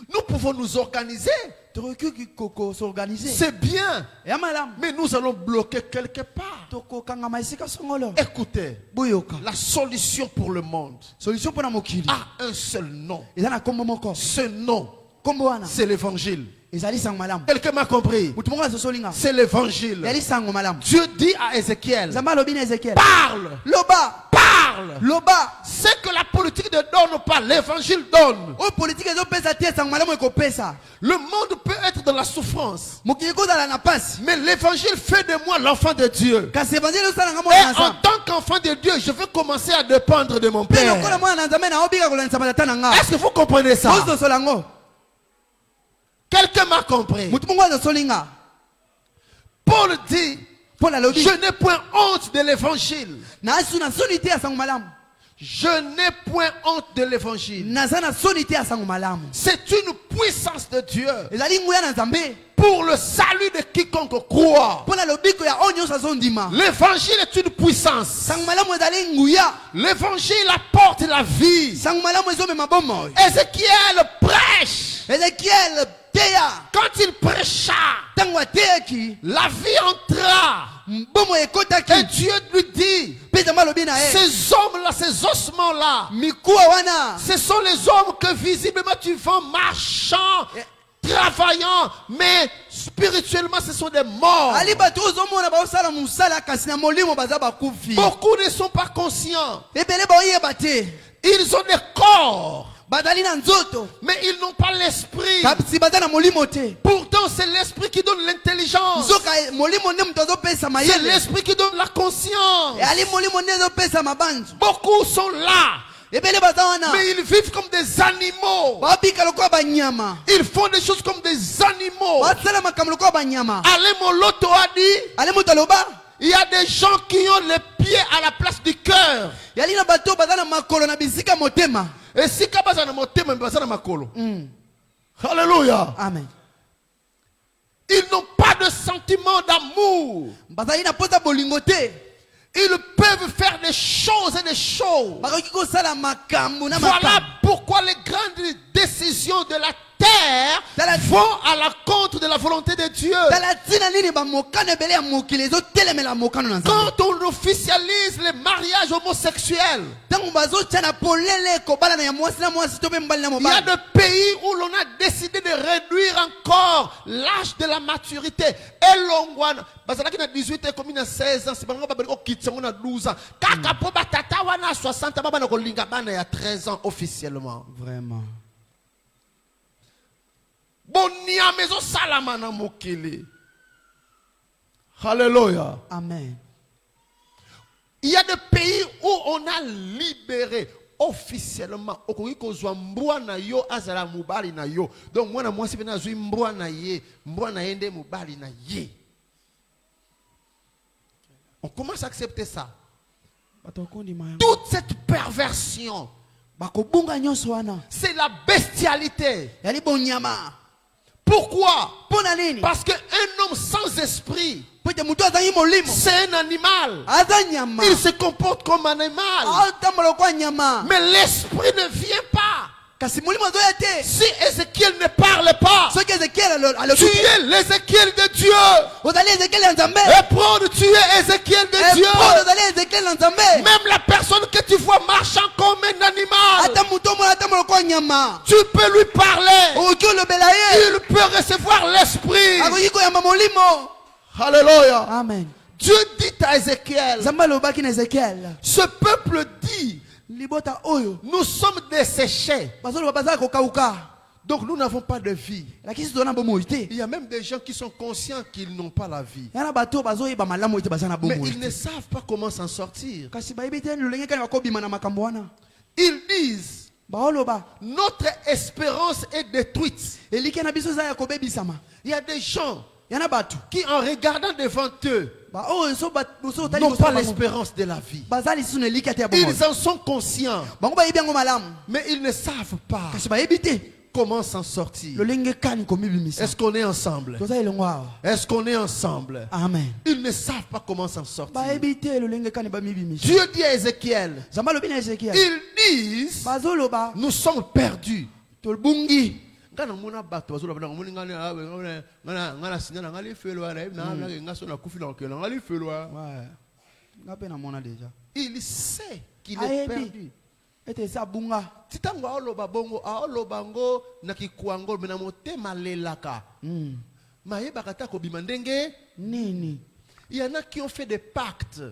nous pouvons nous organiser. tokoki s'organiser C'est bien. ya malamu Mais nous allons bloquer quelque part. tokokangama esika songolo Écoutez, boyoka la solution pour le monde solution mpona mokili a un seul nom. eza na kombo moko Ce nom, kombo wana c'est l'évangile. ezali sango malamu Quelqu'un m'a compris? motu moko azosolinga C'est l'évangile. ezali sango malamu Dieu dit à Ézéchiel, nzambe alobi na ezekiel parle, loba parle. loba Ce que la politique ne donne pas, l'évangile donne. oyo politike ezopesa te sango malamu ekopesa Le monde peut être dans la souffrance, mokili kozala na pasi mais l'évangile fait de moi l'enfant de Dieu. kasi evanzeli osalanga Et mwana na en nzambe tant qu'enfant de Dieu, je vais commencer à dépendre de mon mpe lokola Père. mwana na nzambe naobika kolandisa batata na nga Est-ce que vous comprenez ça? ozosola yango Quelqu'un m'a compris. motu moko azosolinga Paul dit, paul alobi je n'ai point honte de l'évangile. nasu na soni te ya sango malamu Je n'ai point honte de l'évangile. naza na soni te ya sango malamu C'est une puissance de Dieu ezali nguya na nzambe pour le salut de quiconque croit. mpona lobiko ya oyo nyonso azondima L'évangile est une puissance. sango malamu ezali nguya L'évangile apporte la vie. sango malamu ezomema bomoi Ézéchiel prêche. ezekiel teya Quand il prêcha, ntango ateyaki la vie entra. bomoi Et ekotaki Dieu lui dit, mpe nzambe alobi na ye ces hommes-là, ces ossements-là, mikuwa wana ce sont les hommes que visiblement tu vends marchant, travaillant, mais spirituellement ce sont des morts. ali bato ozomona baosala mosala kasi na molimo baza bakufi Beaucoup ne sont pas conscients. ebele baoyeba te Ils ont des corps, bazali na nzoto mais ils n'ont pas l'esprit. kasi baza na molimo te Pourtant, c'est l'esprit qui donne l'intelligence. nzoka molimo nde moto azopesa C'est mayele l'esprit qui donne la conscience. ali molimo nde ezopesa mabanzo Beaucoup sont là, ebele baza wana mais ils vivent comme des animaux. babika lokola banyama Ils font des choses comme des animaux. basala makambo lokola banyama Alain Moloto a dit, ali moto aloba il y a des gens qui ont les pieds à la place du cœur. yali na bato baza na makolo na bisika motema Et si kabaza na motema, baza na makolo. Alléluia. amen Ils n'ont pas de sentiment d'amour. bazali na posa bolingo te Ils peuvent faire des choses et des choses. bakoki kosala makambo na Voilà makambo pourquoi les grandes décisions de la terre vont à la contre de la volonté de Dieu. tala ntina nini bamokano ebele ya mokili ezotelemela mokano na nzambe Quand on officialise les mariages homosexuels, ntango bazotya na polele ekobalana ya mwasi na mwasi to mpe mobali na il y a mobali des pays où l'on a décidé de réduire encore l'âge de la maturité. Elongwana, bazalaki na 18 ans, comme na 16 ans, si bango babeli ko kitsango na 12 ans. Kaka po batata wana 60 baba na kolinga bana ya 13 ans officiellement. vraiment Bonia mezo salama na mokili. Alléluia. amen Il y a des pays où on a libéré officiellement. Okoki kozwa mbwa na yo azala mubali na yo. Donc mwana mwasi pena zwi mbwa na ye, mbwa na yende mubali na ye. On commence à accepter ça. bato bakondima yango Toute cette perversion, bakobunga nyonso wana c'est la bestialité. yali bonyama Pourquoi? mpo na nini Parce qu'un homme sans esprit po Pwete mutu azangi molimo. C'est un animal. Aza nyama. Il se comporte comme un animal. Atambola kwa nyama. Mais l'esprit ne vient pas. Kasi molimo azoya te. Si Ézéchiel ne parle pas, Soki Ezekiel alo. tu es l'Ézéchiel de Dieu. Ozali Ezekiel ya Nzambe. Et prendre, tu es Ézéchiel de Dieu. Ozali Ezekiel ya Nzambe. Même la personne que tu vois marchant comme un animal, Ata mutu mona atambola kwa nyama. tu peux lui parler. Oki olobela ye. Il peut recevoir l'esprit. Akoki koyamba molimo. Alléluia. Amen. Dieu dit à Ézéchiel, Nzambe alobaki na Ezekiel. ce peuple dit, Libota oyo. nous sommes desséchés. Bazoloba bazala kokauka. Donc nous n'avons pas de vie. Lakisi tona bomoi te. Il y a même des gens qui sont conscients qu'ils n'ont pas la vie. Yana bato bazoyeba malamu ete bazana Mais bomoi. ils ne savent pas comment s'en sortir. Kasi bayebi te lolenge kani bakobima na makambo wana. Ils disent, Baoloba. notre espérance est détruite. Elike na biso za ya kobebisama. Il y a des gens Yana bato. qui, en regardant devant eux, Ba oyo so ba so tali n'ont ko pas so l'espérance de la vie. bazali sunu elike te ya bomoi. Ils en sont conscients, Bango bayebi yango malamu. mais ils ne savent pas Kasi bayebi te comment s'en sortir. lolenge kani komibimisa. Est-ce qu'on est ensemble? Toza elongo awa. Est-ce qu'on est ensemble? Amen. Ils ne savent pas comment s'en sortir. Bayebi te lolenge kani bamibimisa. Dieu dit à Ézéchiel, Nzambe alobi na Ezekiel. ils disent, Bazoloba nous sommes perdus. tolbungi. Ngana muna bato bazolo bana ngoni ngana sinya na ngali felwa na na ngaso na kufi na okela ngali felwa. Ouais. Ngape na mona déjà. Il sait qu'il est perdu. Ete sa bunga. Titango aoloba bongo aoloba ngo na kikwango mena motema lelaka. Mayeba kata ko bimandenge Nini. il y en a qui ont fait des pactes.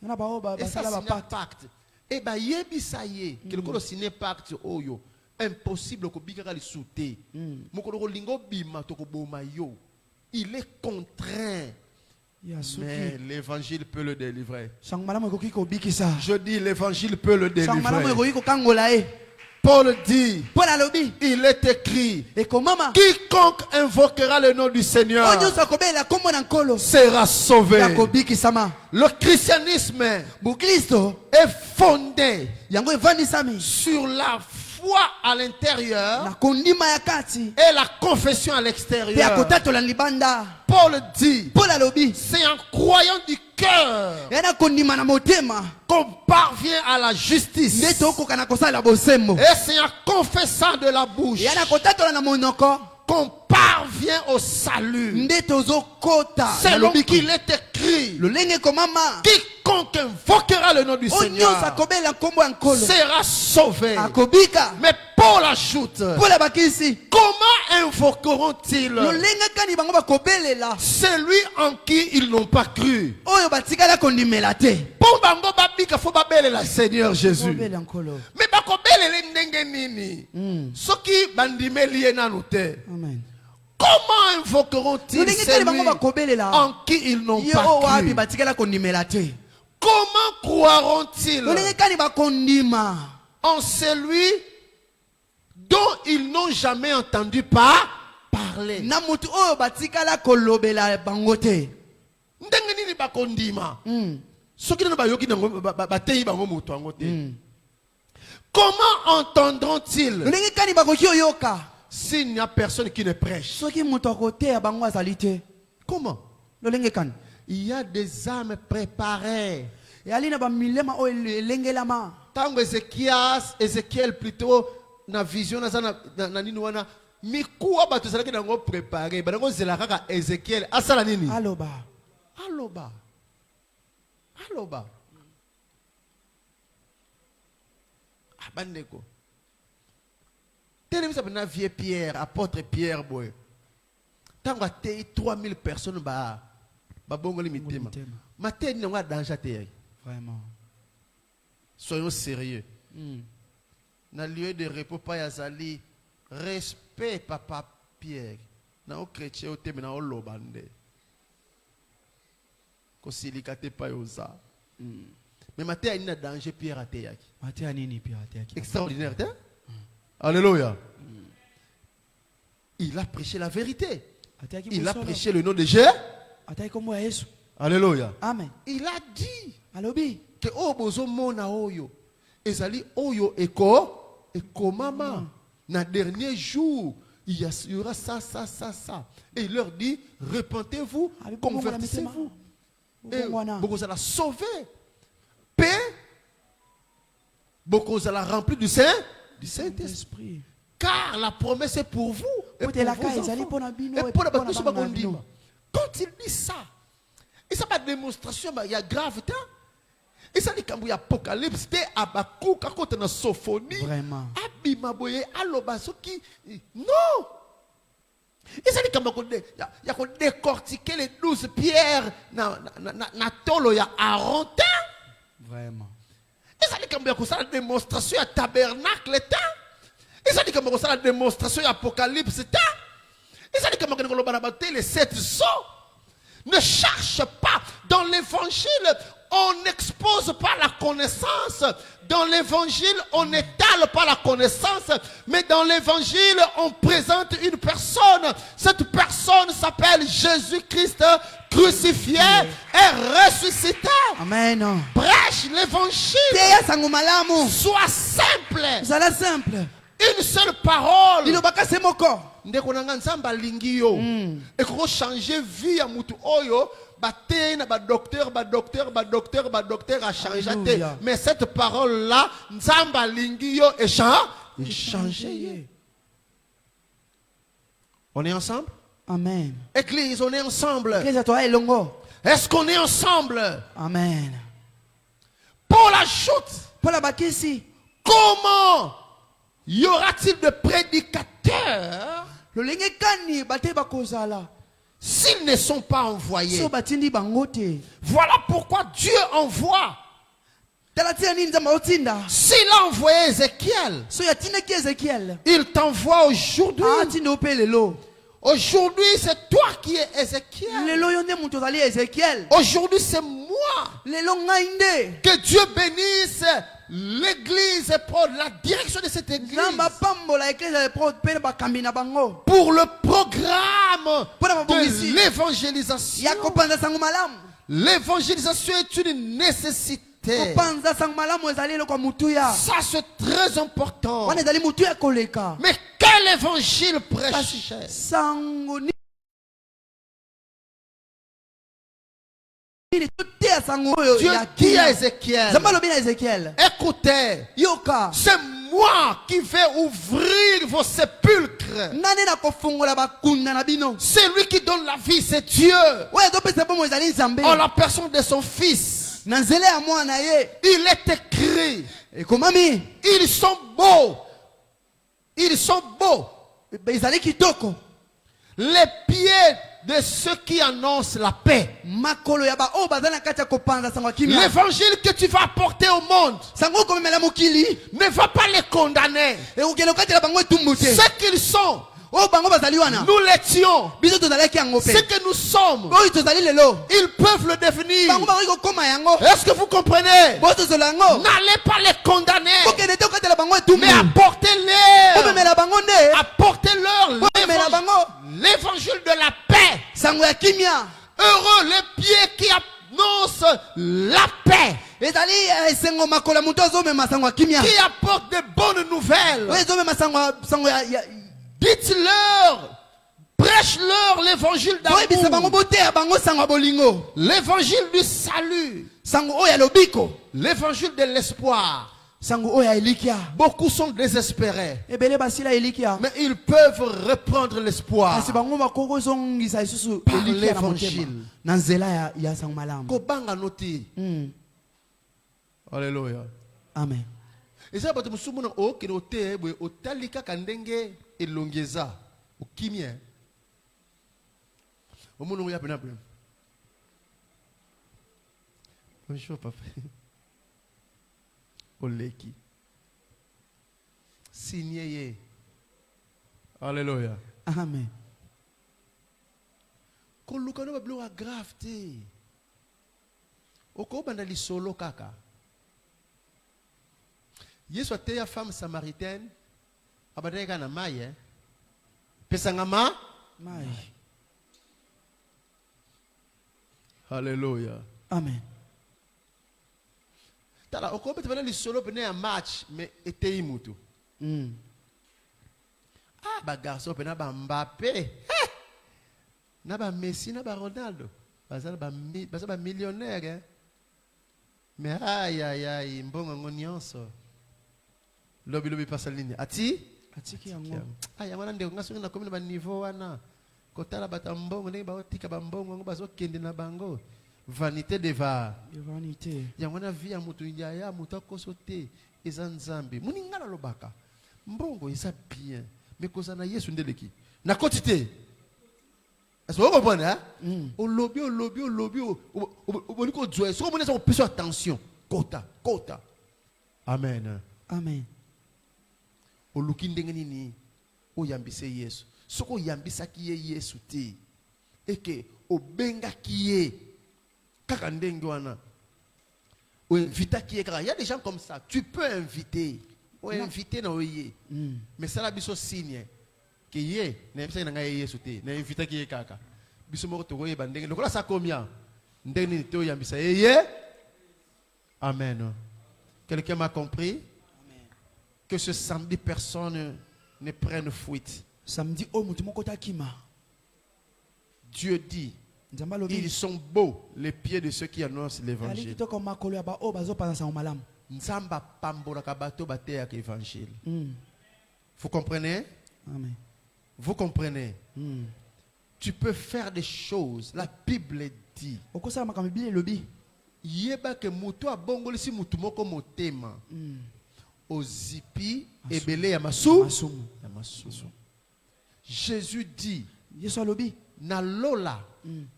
Yana ba oba Et ça basala ba c'est un pacte. pacte. Et ba yebi ça y est, quelque chose signé pacte oyo. Impossible ko bikaka li souté. Mokolo ko lingo bima to ko boma yo. Il est contraint. Ya Mais suki. l'évangile peut le délivrer. Sang malamu ekoki ko bikisa. Je dis l'évangile peut le Sang malamu délivrer. ekoki ko kangola e. Paul dit, Paul alobi. il est écrit, E komama. quiconque invoquera le nom du Seigneur Oyo sa kobela kombo na nkolo. sera sauvé. Ya ko bikisama. Le christianisme Bu Kristo est fondé yango evandisami sur la foi à l'intérieur na kondima ya kati. et la confession à Pe ya l'extérieur. kotatola libanda. Paul dit, Paul alobi. c'est en croyant du cœur Yana kondima na motema. qu'on parvient à la justice. Nde tokoka na kosala bosembo. Et c'est en confessant de la bouche Yana kotatola na monoko. qu'on parvient au salut. Nde tozokota. Selon qu'il est écrit, Lolenge komama. quiconque invoquera le nom du Onyo sa Seigneur kobela kombo ya nkolo. sera sauvé. Akobika. Mais Paul ajoute, Paul bakisi. comment invoqueront-ils Lolenge kani bango bakobelela. celui en qui ils n'ont pas cru? Oyo batikala kondimela te. Pour bango babika faut babelela Seigneur Jésus. Kobela nkolo. Mais bakobelele ndenge nini? Soki bandimeli ye nanu te. Amen. Comment invoqueront-ils Lolenge kani bango celui bakobelela. en qui ils n'ont Yo pas wapi cru? batikala kondimela te. Comment croiront-ils Lolenge kani bakondima. en celui dont ils n'ont jamais entendu parler? Na mutu oyo batikala kolobela bango te. Ndenge nini bakondima? Soki nano bayoki nango bateyi bango moto yango te. Comment entendront-ils Lolenge kani bakoki oyoka. s'il n'y a personne qui ne prêche? Soki mutu akoteya bango azali te. Comment? Lolenge kani. Il y a des âmes préparées. Yali na bamilema oyo elengelama. Tango Ézéchiel plutôt na vision na nini wana mikuwa bato zalaki nango préparé banango zela kaka Ézéchiel asala nini? Aloba. Aloba. Bandeko. Télévisa bana vieux Pierre, apôtre Pierre boy. Tango atei 3000 personnes ba bongoli mitema. Mateni nango danger te. Vraiment. Soyons sérieux. Na lieu de repos pa yazali respect papa Pierre. Na o chrétien o teme na o lobande. Ko silikate pa yoza. Mais matin il y a danger Pierre ateyaki. Matia nini pia ateki. Extraordinaire, hein? Alléluia. Il a prêché la vérité. Ateki Il a busolo. prêché le nom de Jésus. Ateki kombo ya Yesu. Alléluia. Amen. Il a dit Alobi. que obozo mona oyo ezali oyo eko mama na dernier jour il y aura ça. Et il leur dit, repentez-vous, convertissez-vous. Et vous allez sauver. Paix. Vous allez remplir du Saint-Esprit. Car la promesse est pour vous. Et pour vos enfants. Et pour la quand il dit ça, il n'y a pas de démonstration, il y a gravité. Et ça dit quand il y a Apocalypse, c'était Abakou, quand on a Sophonie, Vraiment. Abimaboye, Alobasoki. Non! Et ça dit quand il y a décortiquer les 12 pierres, na tolo, il y a Aronta. Vraiment. Et ça dit quand il y a la démonstration, il y a tabernacle, et ça dit quand il y a la démonstration, il y a Apocalypse, et ça dit quand il y a les 7 sceaux. Ne cherche pas. Dans l'évangile, on n'expose pas la connaissance. Dans l'évangile, on n'étale pas la connaissance. Mais dans l'évangile, on présente une personne. Cette personne s'appelle Jésus-Christ crucifié et ressuscité. Amen. Prêche l'évangile. Sois simple. Une seule parole. Ndeko nanga nzamba lingi yo et ko changer vie ya mutu oyo baté na ba docteur a changer mais cette parole là nzamba lingi yo et changer. On est ensemble? Amen. Église, on est ensemble. Est-ce qu'on est ensemble? Amen. Paul ajoute, Paul Abakisi, comment y aura-t-il de prédicateurs s'ils ne sont pas envoyés? Voilà pourquoi Dieu envoie. S'il a envoyé Ézéchiel, il t'envoie aujourd'hui. Aujourd'hui, c'est toi qui es Ézéchiel. Aujourd'hui, c'est moi. Que Dieu bénisse l'église pour la direction de cette église. Pour le programme de l'évangélisation. L'évangélisation est une nécessité. Ça, c'est très important. Mais quel évangile prêche? Dieu dit à Ézéchiel, écoutez, c'est moi qui vais ouvrir vos sépulcres. C'est lui qui donne la vie, c'est Dieu. En la personne de son fils. Il est écrit, ils sont beaux. Ils sont beaux. Les pieds de ceux qui annoncent la paix. L'évangile que tu vas apporter au monde ne va pas les condamner. Ce qu'ils sont, nous l'étions. Ce que nous sommes, ils peuvent le devenir. Est-ce que vous comprenez? N'allez pas les condamner, mais apportez-leur l'évangile de la paix. Heureux les pieds qui annoncent la paix, qui apportent de bonnes nouvelles. Dites-leur, prêche-leur l'évangile d'amour, l'évangile du salut, l'évangile de l'espoir. Beaucoup sont désespérés, mais ils peuvent reprendre l'espoir par l'évangile. Alléluia. Amen. Et ça, parce que nous elongeza ukimia omuntu uya pena pena bonjour papa oleki signeye. Alléluia. Amen. Kolukano bablo a grave te okobanda lisolo kaka. Yesu ateya femme samaritaine abadeka na maye pesanga mai. Alléluia. Amen. Tala okobe tebana lisolo pene ya match mais etei mutu. Ah, ba garçon, na ba Mbappé. Na ba Messi, na ba Ronaldo. Ba millionnaire. Hein? Mais aïe, aïe, aïe, mbongo ngonyonso. Lobi passe la ligne. Ati Atiki yango. Ah, ya wana ndeko ngaso na komina ba niveau wana. Kotala batambongo ndenge ba tika ba mbongo ngo bazo kende na bango. Vanité de va. Vanité. Ya wana vie ya mutu ya mutu akosote eza nzambe. Muningala lobaka. Mbongo eza bien. Mais kozana Yesu ndeleki. Na quantité. Est-ce que vous comprenez hein? Au lobby. Au niveau de Dieu. Si vous avez attention. Kota. Amen. Amen. Au luki ndenge ni o yambise Yesu. Soko yambisa ki ye Yesu te. Eke o benga ki ye kaka ndenge wana. O invita ki ye kaka. Il y a des gens comme ça. Tu peux inviter. O inviter na oye. Mais ça la biso signe. Que ye na invita na Yesu te. Na invita ki ye kaka. Biso moko to oye bandenge. Lokola sa combien? Ndenge ni te o yambisa ye. Amen. Quelqu'un m'a compris? Que ce samedi, personne ne prenne fuite. Samedi, oh, mutu moko takima. Dieu dit, ils sont beaux les pieds de ceux qui annoncent l'évangile. Nzamba pambola kabato bate ak évangile. Vous comprenez? Amen. Vous comprenez? Tu peux faire des choses. La Bible dit. Yeba ke mutu abongolisi mutu moko motema. Ozipi ebele ya masu. Jésus dit na lola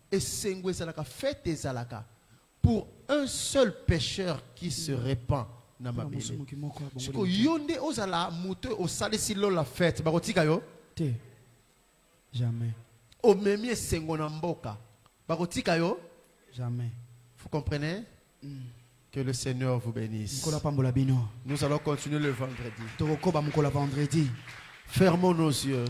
esengwe zalaka fête zalaka pour un seul pécheur qui se répand na mabele. Siko yonde ozala mutu osalisi lola fête bakotika yo te jamais. O memi esengo na mboka bakotika yo jamais. Vous comprenez? Que le Seigneur vous bénisse. Nous allons continuer le vendredi. Fermons nos yeux.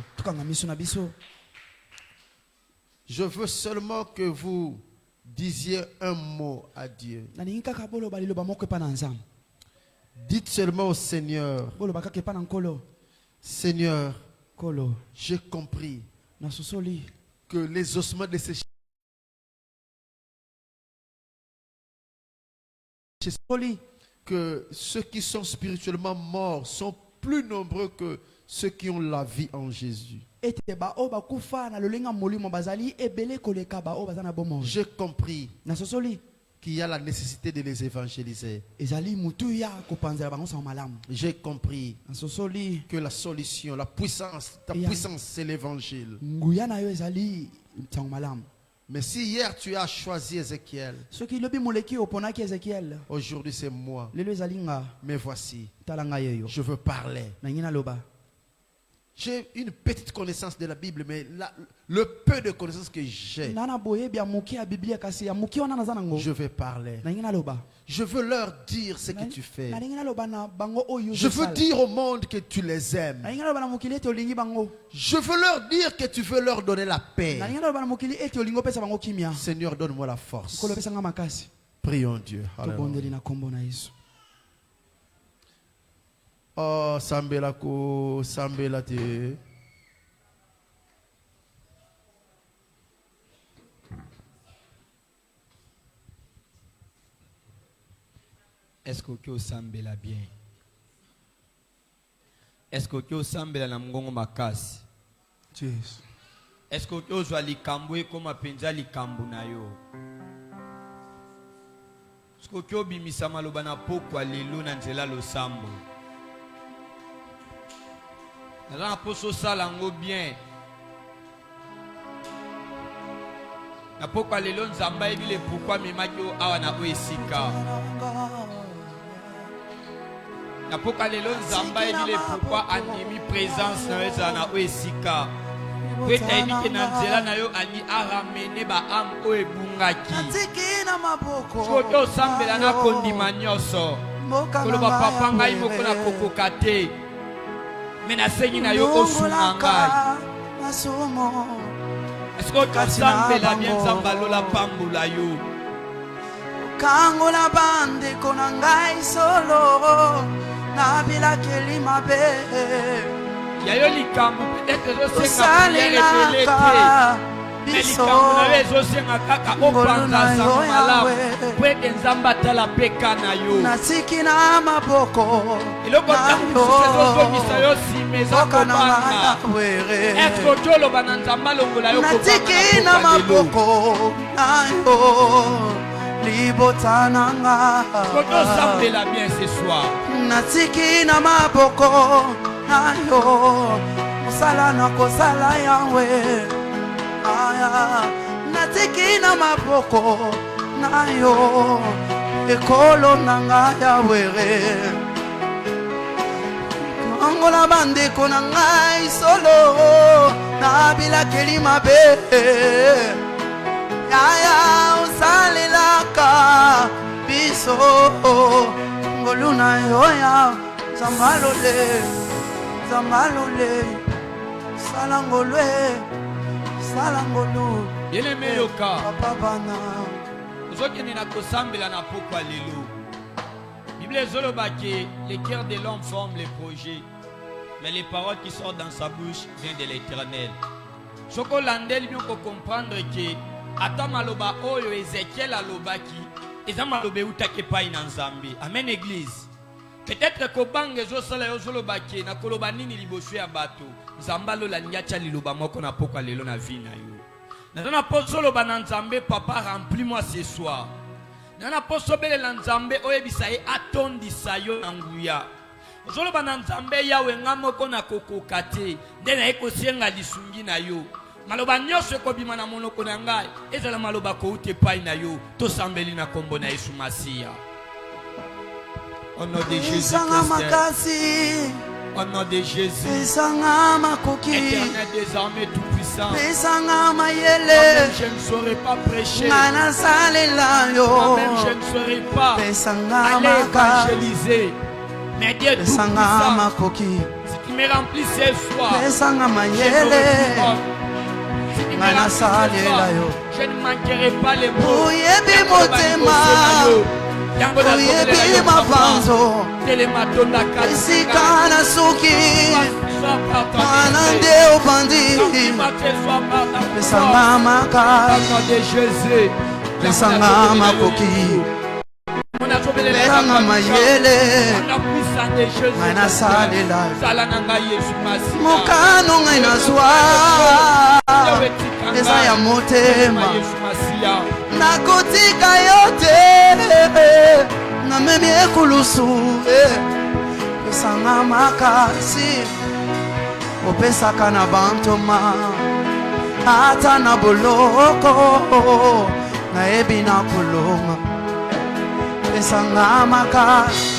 Je veux seulement que vous disiez un mot à Dieu. Dites seulement au Seigneur, Seigneur, j'ai compris que les ossements de ces que ceux qui sont spirituellement morts sont plus nombreux que ceux qui ont la vie en Jésus. J'ai compris qu'il y a la nécessité de les évangéliser. J'ai compris que la solution, la puissance, ta puissance, c'est l'évangile. Mais si hier tu as choisi Ézéchiel, aujourd'hui c'est moi. Mais voici, je veux parler. J'ai une petite connaissance de la Bible, mais le peu de connaissance que j'ai, je vais parler. Je veux leur dire ce que tu fais. Je veux dire au monde que tu les aimes. Je veux leur dire que tu veux leur donner la paix. Seigneur, donne-moi la force. Prions Dieu. Alléluia. Oh, sambela ko, sambela te. Est-ce que tu sambela bien? Est-ce que tu sambela na mgongo makasi? Yes. Est-ce que tu zwa likambo koma penza likambo na yo? Est-ce que tu bimisa maloba na pokwa lelo na nzela losambo? Na poso salango bien. Na pokwa lelo nzamba ebile pourquoi memaki o awa na oesika. Na pokwa lelo nzamba ebile pourquoi animi présence na eza na oesika. Peta ebike na nzela na yo ani aramene ba am o ebungaki. Soto sambela na kondima nyoso. Koloba papa ngai moko na kokoka te. Mena sengi na yo osunanga. Est-ce que tu sambela bien zambalola pambula yo? Kangola bande konangai solo na bila kelima be. yayo likambo peut-être osalelaka biso ete nzambe atala peka na yo natiki na maboko elokotangisa yo nsima eza kobanga eske oki oloba na nzambe alongola yo natiki na maboko na yo libota nanga kotosambela bien ce soir natiki na maboko na yo mosala na kosala yawe aya natiki na maboko na yo ekolo nanga yawe angola bandeko na ngai solo na bilakeli mabe yaya osalelaka biso ngolu na yo ya zambalole salangolwe salangolu bien-aimé yoka papa bana ozokende na kosambela na pokwa lelo Bible ezoloba ke les cœurs de l'homme forment les projets mais les paroles qui sortent dans sa bouche viennent de l'Éternel. Soko landeli bien ko comprendre que ata maloba oyo Ezekiel alobaki eza maloba utake pai na Nzambe. Amen église. Peut-être que bange zo sala yo zoloba ke na koloba nini liboso ya bato. Nzamba lola nyacha liloba moko na pokwa lelo na vie na yo. Na posoloba na Nzambe papa remplis-moi ce soir. Na posobele na Nzambe oyebisa ye atondisa yo na nguya. Ozoloba na Nzambe yawe ngamoko na kokoka te nde na ekosienga lisungi na yo maloba nyonso ekobima na monoko na ngai ezala maloba kouta epai na yo tosambeli na kombo na Yesu Masiya. Au nom de Jésus Christ, au nom de Jésus, Éternel désormais tout puissant, moi-même je ne saurais pas prêcher, moi-même je ne saurais pas aller évangéliser. Mais Dieu tout puissant, si tu me remplis ce soir, je ne manquerai pas les mots. Langa mayele Mana salela Mokano ngai nazwa Eza ya motema Nakotika yote Namemi ekulusu Pesanga makasi Opesaka na bantoma Ata na boloko Na ebi na kuloma Pesanga makasi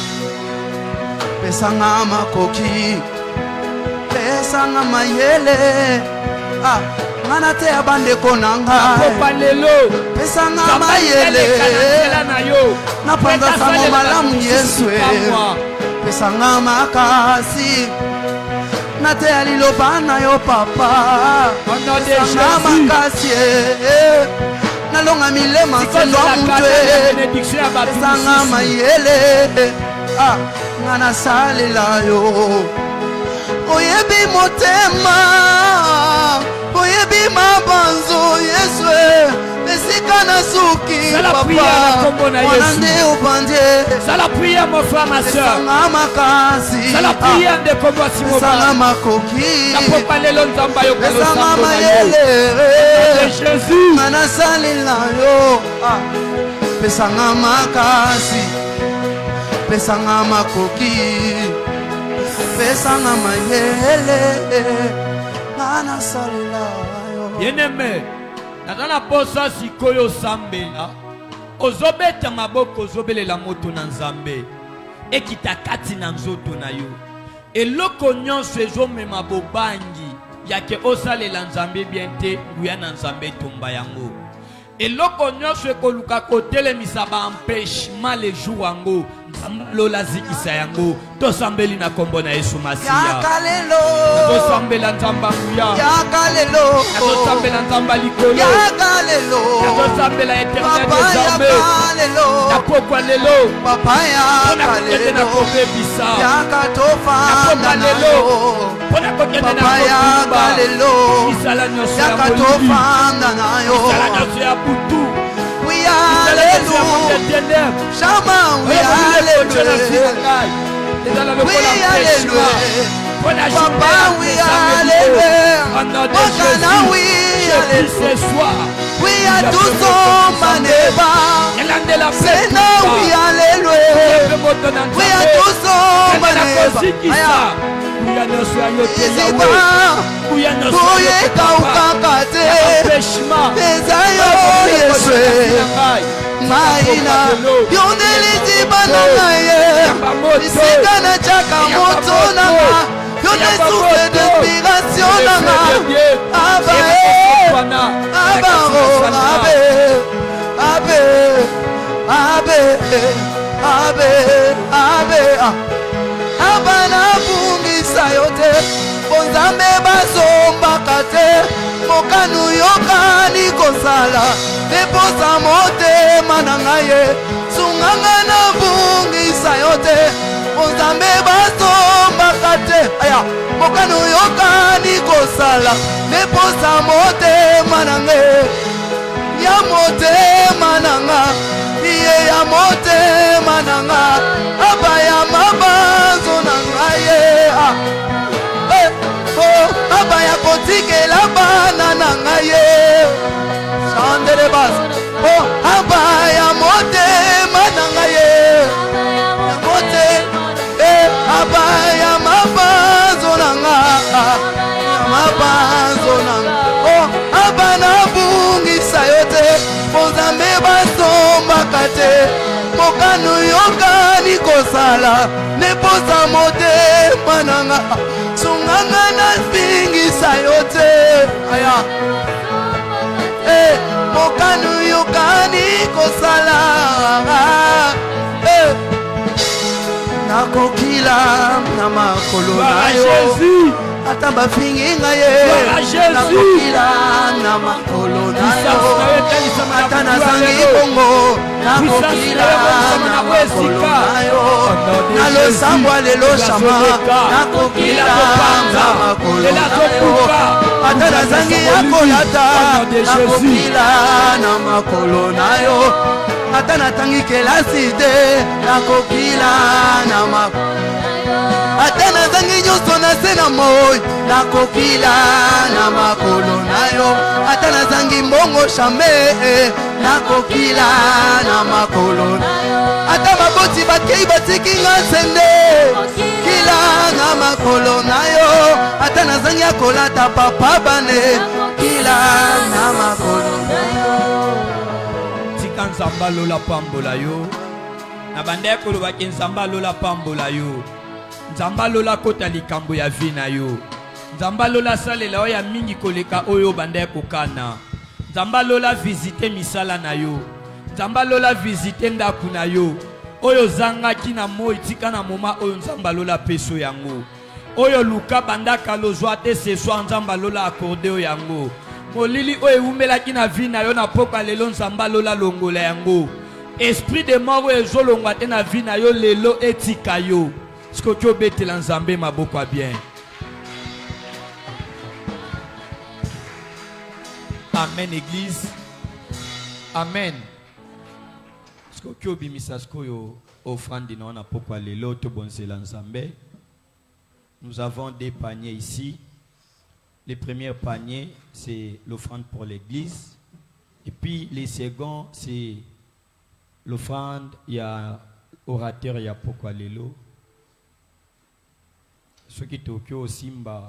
Pesanga makoki Pesanga mayele Ngana te abande konanga Pesanga mayele Napanda sango malamu Yesu Pesanga makasi Nate alilobana yo papa Pesanga makasi Nalonga milema sendo mutwe Pesanga mayele Ngana salela yo Oyebi motema Oyebi mabanzo Yesu Esika na suki papa Wanande opandye C'est la prière mon frère ma soeur. Pesanga makasi C'est la prière de Kobosi Pesanga makoki Pesanga mayele Jésus Ngana salela yo Pesanga makasi Pesanga makoki Pesanga mayele Ngana salela yo bien-aimé nazana posa sikoyo sambela ozobeta maboko ozobelela moto na Nzambe ekita kati na nzoto na yo eloko nyonso ezomema bobangi yake osalela Nzambe bien te nguya na Nzambe tomba yango eloko nyonso ekoluka kotelemisa baempêchement le jour yango lola zikisa yango tosambeli na kombo na Yesu Masiya tosambela Nzamba nguya tosambela Nzamba likolo tosambela Éternel désormais pokwa lelo papa mpona yaka kokende na lelo kobebisa yaka tofanda na lelo yo mpona kokende na papa yaka kotumba lelo misala nyonso ya yaka molili tofanda na yo misala nyonso ya butu oui misala nyonso ya alléluia ténèbres chama oui alléluia oui alléluia papa oui alléluia mokana oui alléluia ce soir oui à tout son maneba sena oui alléluia oui à tout son maneba iziba kuyekaukaka te eza yo yesu maina yondelitiba na ngaye bisika na chaka moto nanga yone source d'inspiration nanga abaro abe abana bungisa yo te bonzambe bazombaka te mokanu yokani kosala eposa motema na ngai sunganga na bungisa yo te bonzambe bazombaka te aya mokanu yokani kosala eposa motema na ngai ya motema na ngai iye ya motema na ngai abaya mabanzo na ngai abaya kotikela bana na ngai chandele basi abaya motema na ngai abaya mabanzo na ngai mabanzo na ngai abana bungisa yo te bonzambe basombaka te mokano yokani kosala neposa motema nanga sunganga na bingisa yo te aya mokano yokani kosala nakokila na makolo na yo ata bafingi ngaye nakokila na makolo na yo ata nazangi bongo nakokila na makolo na yo na losambwa lelo shama nakokila na makolo na yo ata nazangi ya kolata nakokila na makolo na yo ata natangi kelasi te nakokila na makolo ata nazangi nyonso na se na moi nakokila na makolo na yo ata nazangi mbongo shame nakokila na makolo ata baboti bakei batiki nga nsende kila na makolo na yo ata nazangi ya kolata papa bane kila na makolo na yo tika nzamba lola pambola yo na bande kolobaki nzamba lola pambola yo nzamba lola kota likambo ya vi na yo nzamba lola salela oyo ya mingi koleka oyo banda kokana nzamba lola visite misala na yo nzamba lola visite ndaku na yo oyo zangaki na moi tika na moma oyo nzamba lola peso yango oyo luka bandaka lozwa te ce soir nzamba lola accordé oyo yango molili oyo ewumelaki na vi na yo na poka lelo nzamba lola longola yango esprit de mort oyo ezolongwa te na vi na yo lelo etika yo siko tu obetela nzambe maboko bien. Amen église. Amen. Siko tu obimisa siko yo offrande na na pokwa lelo to bonzela nzambe. Nous avons des paniers ici. Le premier panier c'est l'offrande pour l'église et puis les seconds c'est l'offrande il y a orateur il y a pokwa lelo. Ce qui est au Simba.